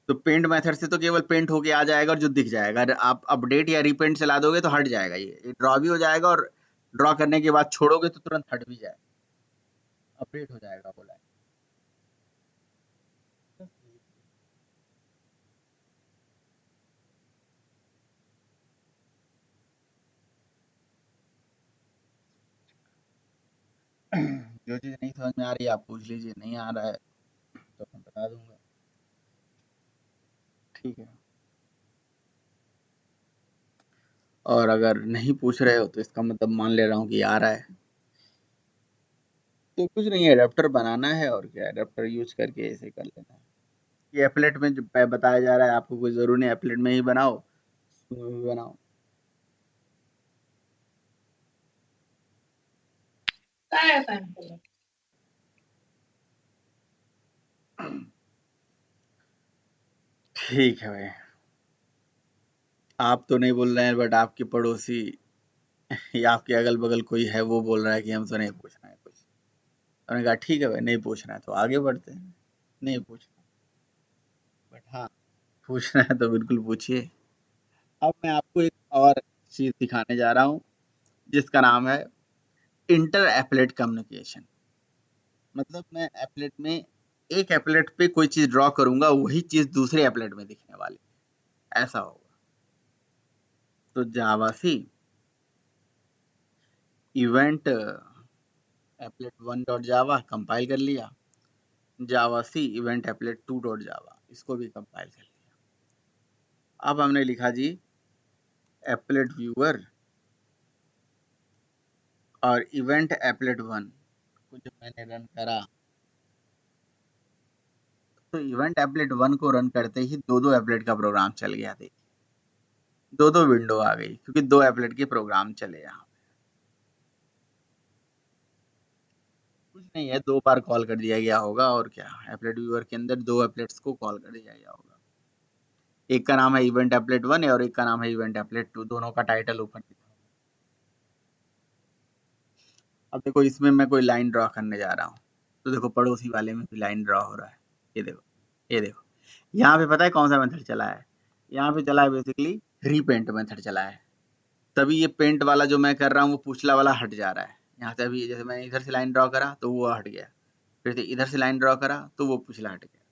S1: तो पेंट मेथड से तो केवल पेंट होके आ जाएगा और जो दिख जाएगा, अगर आप अपडेट या रीपेंट चला दोगे तो हट जाएगा, ये ड्रॉ भी हो जाएगा, और ड्रॉ करने के बाद छोड़ोगे तो तुरंत हट भी जाएगा, अपडेट हो जाएगा बोला है। जो चीज नहीं समझ में आ रही है आप पूछ लीजिए, नहीं आ रहा है तो मैं बता दूंगा, ठीक है। और अगर नहीं पूछ रहे हो तो इसका मतलब मान ले रहा हूँ कि आ रहा है। तो कुछ नहीं है, एडेप्टर बनाना है और क्या, एडेप्टर यूज करके ऐसे कर लेना है। ये एप्लेट में जो बताया जा रहा है आपको, कोई जरूरी नहीं एप्लेट में ही बनाओ, उसमें भी बनाओ। ठीक है भाई, आप तो नहीं बोल रहे हैं, बट आपके पड़ोसी या आपके अगल बगल कोई है, वो बोल रहा है कि हमसे नहीं पूछना है कुछ। उन्होंने कहा ठीक है भाई, नहीं पूछना है तो आगे बढ़ते हैं, नहीं पूछना, बट हाँ पूछना है तो बिल्कुल पूछिए। अब मैं आपको एक और चीज दिखाने जा रहा हूँ, जिसका नाम है इंटर एप्लेट कम्युनिकेशन। मतलब मैं एप्लेट में, एक एप्लेट पे कोई चीज ड्रॉ करूंगा, वही चीज दूसरे एप्लेट में दिखने वाली है, ऐसा होगा। तो javac event applet one dot java compile कर लिया, javac event applet two dot java इसको भी कंपाइल कर लिया। अब हमने लिखा जी एप्लेट व्यूअर और इवेंट एप्लेट वन को जब मैंने रन करा, तो इवेंट एप्लेट वन को रन करते ही दो दो एप्लेट का प्रोग्राम चल गया। देखिए दो दो विंडो आ गई, क्योंकि दो एप्लेट के प्रोग्राम चले। यहाँ कुछ नहीं है, दो बार कॉल कर दिया गया होगा, और क्या, एप्लेट व्यूअर के अंदर दो एप्लेट्स को कॉल कर दिया गया होगा। एक का नाम है इवेंट एप्लेट वन और एक का नाम है इवेंट एप्लेट टू, दोनों का टाइटल ऊपर लिखा है। अब देखो इसमें मैं कोई लाइन ड्रॉ करने जा रहा हूँ, तो देखो पड़ोसी वाले में भी लाइन ड्रॉ हो रहा है। ये देखो, ये देखो, यहाँ पे पता है कौन सा मेथड चला है? यहाँ पे चला है बेसिकली रीपेंट मेथड चला है। तभी ये पेंट वाला जो मैं कर रहा हूँ वो पुछला वाला हट जा रहा है। यहाँ से अभी जैसे मैंने इधर से लाइन ड्रॉ करा तो वो हट गया, फिर से इधर से लाइन ड्रॉ करा तो वो पुछला हट गया।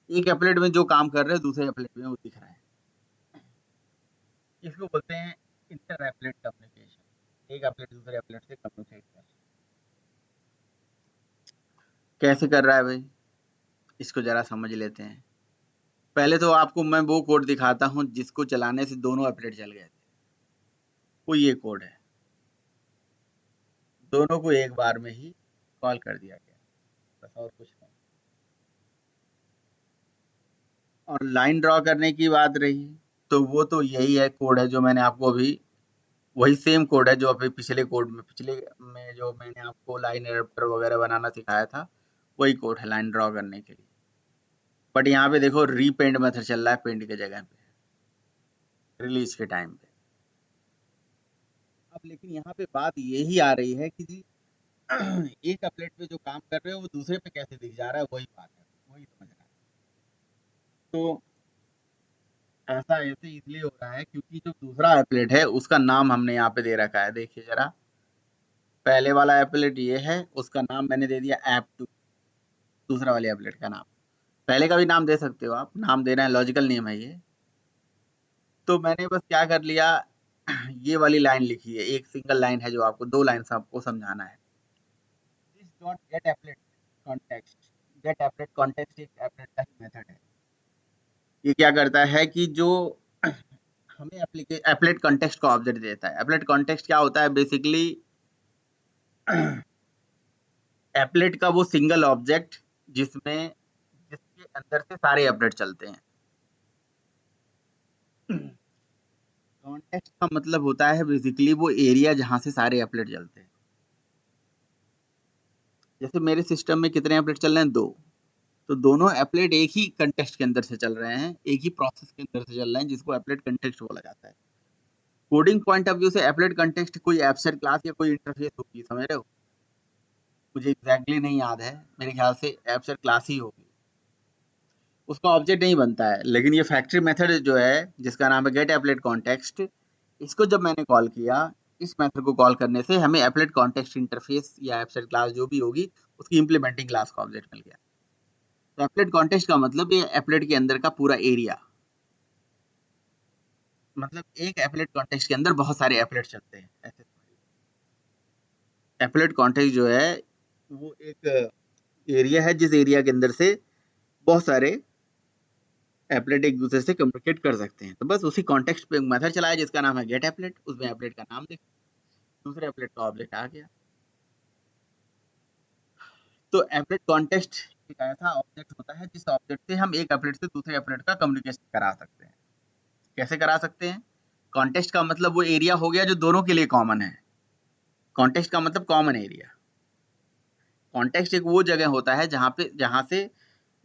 S1: एक एप्लेट में जो काम कर रहे हैं दूसरे एप्लेट में वो दिख रहा है। इसको बोलते हैं इंटर एप्लेट कम्युनिकेशन। एक एप्लेट दूसरे एप्लेट से कम्युनिकेट कर, कैसे कर रहा है भाई, इसको जरा समझ लेते हैं। पहले तो आपको मैं वो कोड दिखाता हूँ जिसको चलाने से दोनों एप्लेट चल गए थे। वो ये कोड है, दोनों को एक बार में ही कॉल कर दिया गया, बस और कुछ नहीं। और लाइन ड्रॉ करने की बात रही, तो वो तो यही है कोड है जो मैंने आपको अभी, वही सेम कोड है जो अभी पिछले कोड में, पिछले में जो मैंने आपको लाइन एडाप्टर वगैरह बनाना सिखाया था, वही कोड है लाइन ड्रॉ करने के लिए। बट यहाँ पे देखो रीपेंट मेथड चल रहा है पेंट के जगह पे, रिलीज के टाइम पे। अब लेकिन यहाँ पे बात यही आ रही है कि जी एक अपलेट पे जो काम कर रहे हो वो दूसरे पे कैसे दिख जा रहा है, वही बात है, वही समझना है। तो ऐसा ऐसे इसलिए हो रहा है क्योंकि जो दूसरा एप्लेट है उसका नाम हमने यहाँ पे दे रखा है, देखिए जरा। पहले वाला एप्लेट ये है, उसका नाम मैंने दे दिया ऐप टू, दूसरा वाले एप्लेट का नाम। पहले का भी नाम दे सकते हो आप, नाम देना है, लॉजिकल नेम है ये। तो मैंने बस क्या कर लिया, ये वाली लाइन लिखी है, एक सिंगल लाइन है जो आपको, दो लाइन से आपको समझाना है। This dot get applet context, get applet context एक एप्लेट का ही मेथड है। ये क्या करता है कि जो हमें एप्लेट कॉन्टेक्स्ट का ऑब्जेक्ट देता है। एप्लेट कॉन्टेक्स्ट क्या होता है बेसिकली, एप्लेट का वो सिंगल ऑब्जेक्ट जिसमें, जिसके अंदर से सारे एप्लेट चलते हैं। कॉन्टेक्स्ट का मतलब होता है बेसिकली वो एरिया जहां से सारे एप्लेट चलते हैं। जैसे मेरे सिस्टम में कितने एप्लेट चल रहे हैं, दो। तो दोनों एप्लेट एक ही कंटेक्स्ट के अंदर से चल रहे हैं, एक ही प्रोसेस के अंदर से चल रहे हैं, जिसको एप्लेट कंटेक्स्ट बोला जाता है। कोडिंग पॉइंट ऑफ व्यू से एप्लेट कंटेक्स्ट कोई एब्स्ट्रैक्ट क्लास या कोई इंटरफेस होगी, समझ रहे हो? मुझे एग्जैक्टली नहीं याद है, मेरे ख्याल से एब्स्ट्रैक्ट क्लास ही होगी, उसका ऑब्जेक्ट नहीं बनता है। लेकिन ये फैक्ट्री मेथड जो है जिसका नाम है गेट एप्लेट कॉन्टेक्स्ट, इसको जब मैंने कॉल किया, इस मेथड को कॉल करने से हमें एप्लेट कॉन्टेक्स्ट इंटरफेस या एब्स्ट्रैक्ट क्लास जो भी होगी उसकी इंप्लीमेंटिंग क्लास का ऑब्जेक्ट मिल गया। तो एप्लेट कॉन्टेक्स्ट का मतलब ये एप्लेट के अंदर का पूरा एरिया, मतलब एक एप्लेट कॉन्टेक्स्ट के अंदर बहुत सारे एप्लेट चलते हैं, ऐसे। एप्लेट कॉन्टेक्स्ट जो है वो एक एरिया है जिस एरिया के अंदर से बहुत सारे एप्लेट एक दूसरे से कम्युनिकेट कर सकते हैं। तो बस उसी कॉन्टेक्स्ट पे एक मेथड चलाया जिसका नाम है गेट एप्लेट, उसमें एप्लेट का नाम लिख, दूसरे एप्लेट का ऑब्जेक्ट आ गया। तो एपलेट कॉन्टेक्स्ट एक ऐसा ऑब्जेक्ट होता है जिस ऑब्जेक्ट से हम एक एपलेट से दूसरे एपलेट का कम्युनिकेशन करा सकते हैं। कैसे करा सकते हैं? कॉन्टेक्स्ट का मतलब वो एरिया हो गया जो दोनों के लिए कॉमन है। कॉन्टेक्स्ट का मतलब कॉमन एरिया। कॉन्टेक्स्ट एक वो जगह होता है जहाँ से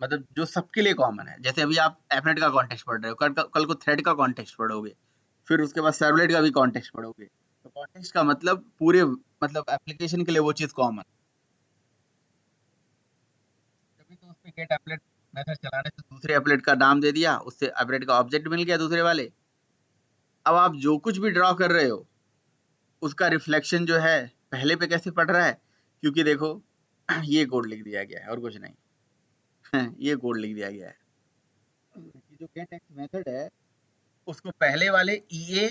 S1: मतलब जो सबके लिए कॉमन है। जैसे अभी आप एपलेट का कॉन्टेक्स्ट पढ़ रहे हो, कल को थ्रेड का कॉन्टेक्स्ट पढ़ोगे, फिर उसके बाद सर्वलेट का भी कॉन्टेक्स्ट पढ़ोगे। तो कॉन्टेक्स्ट का मतलब पूरे मतलब एप्लीकेशन के लिए वो चीज कॉमन। तभी तो उसपे गेट एपलेट मेथड चलाने से दूसरे एपलेट का नाम दे दिया, उससे एपलेट का ऑब्जेक्ट मिल गया दूसरे वाले। अब आप जो कुछ भी ड्रॉ कर रहे हो उसका रिफ्लेक्शन जो है पहले पे कैसे पड़ रहा है, क्योंकि देखो ये कोड लिख दिया गया है और कुछ नहीं ये कोड लिख दिया गया है। जो गेट एक्स मेथड है उसको पहले वाले EA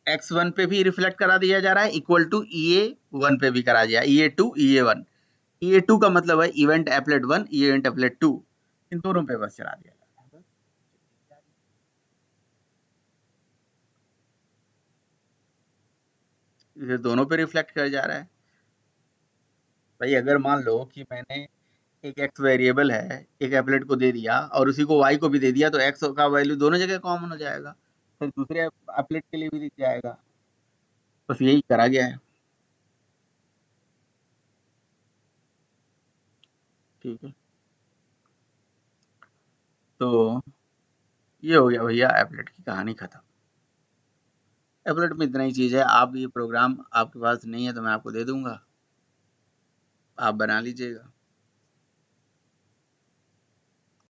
S1: x1 पे भी रिफ्लेक्ट करा दिया जा रहा है, इक्वल टू EA1 पे भी करा दिया, EA2 EA1। EA2 का मतलब है इवेंट एपलेट 1, इवेंट एपलेट 2, इन दोनों पे बस चला दिया जा रहा है। इसे दोनों पे रिफ्लेक्ट कर जा रहा है। भाई अगर मान लो कि मैंने एक एक्स वेरिएबल है एक एपलेट को दे दिया और उसी को वाई को भी दे दिया, तो एक्स का वैल्यू दोनों जगह कॉमन हो जाएगा, फिर दूसरे एपलेट के लिए भी दिख जाएगा। बस यही करा गया है। ठीक है, तो ये हो गया भैया एपलेट की कहानी खत्म। एपलेट में इतना ही चीज है। आप ये प्रोग्राम आपके पास नहीं है तो मैं आपको दे दूंगा, आप बना लीजिएगा।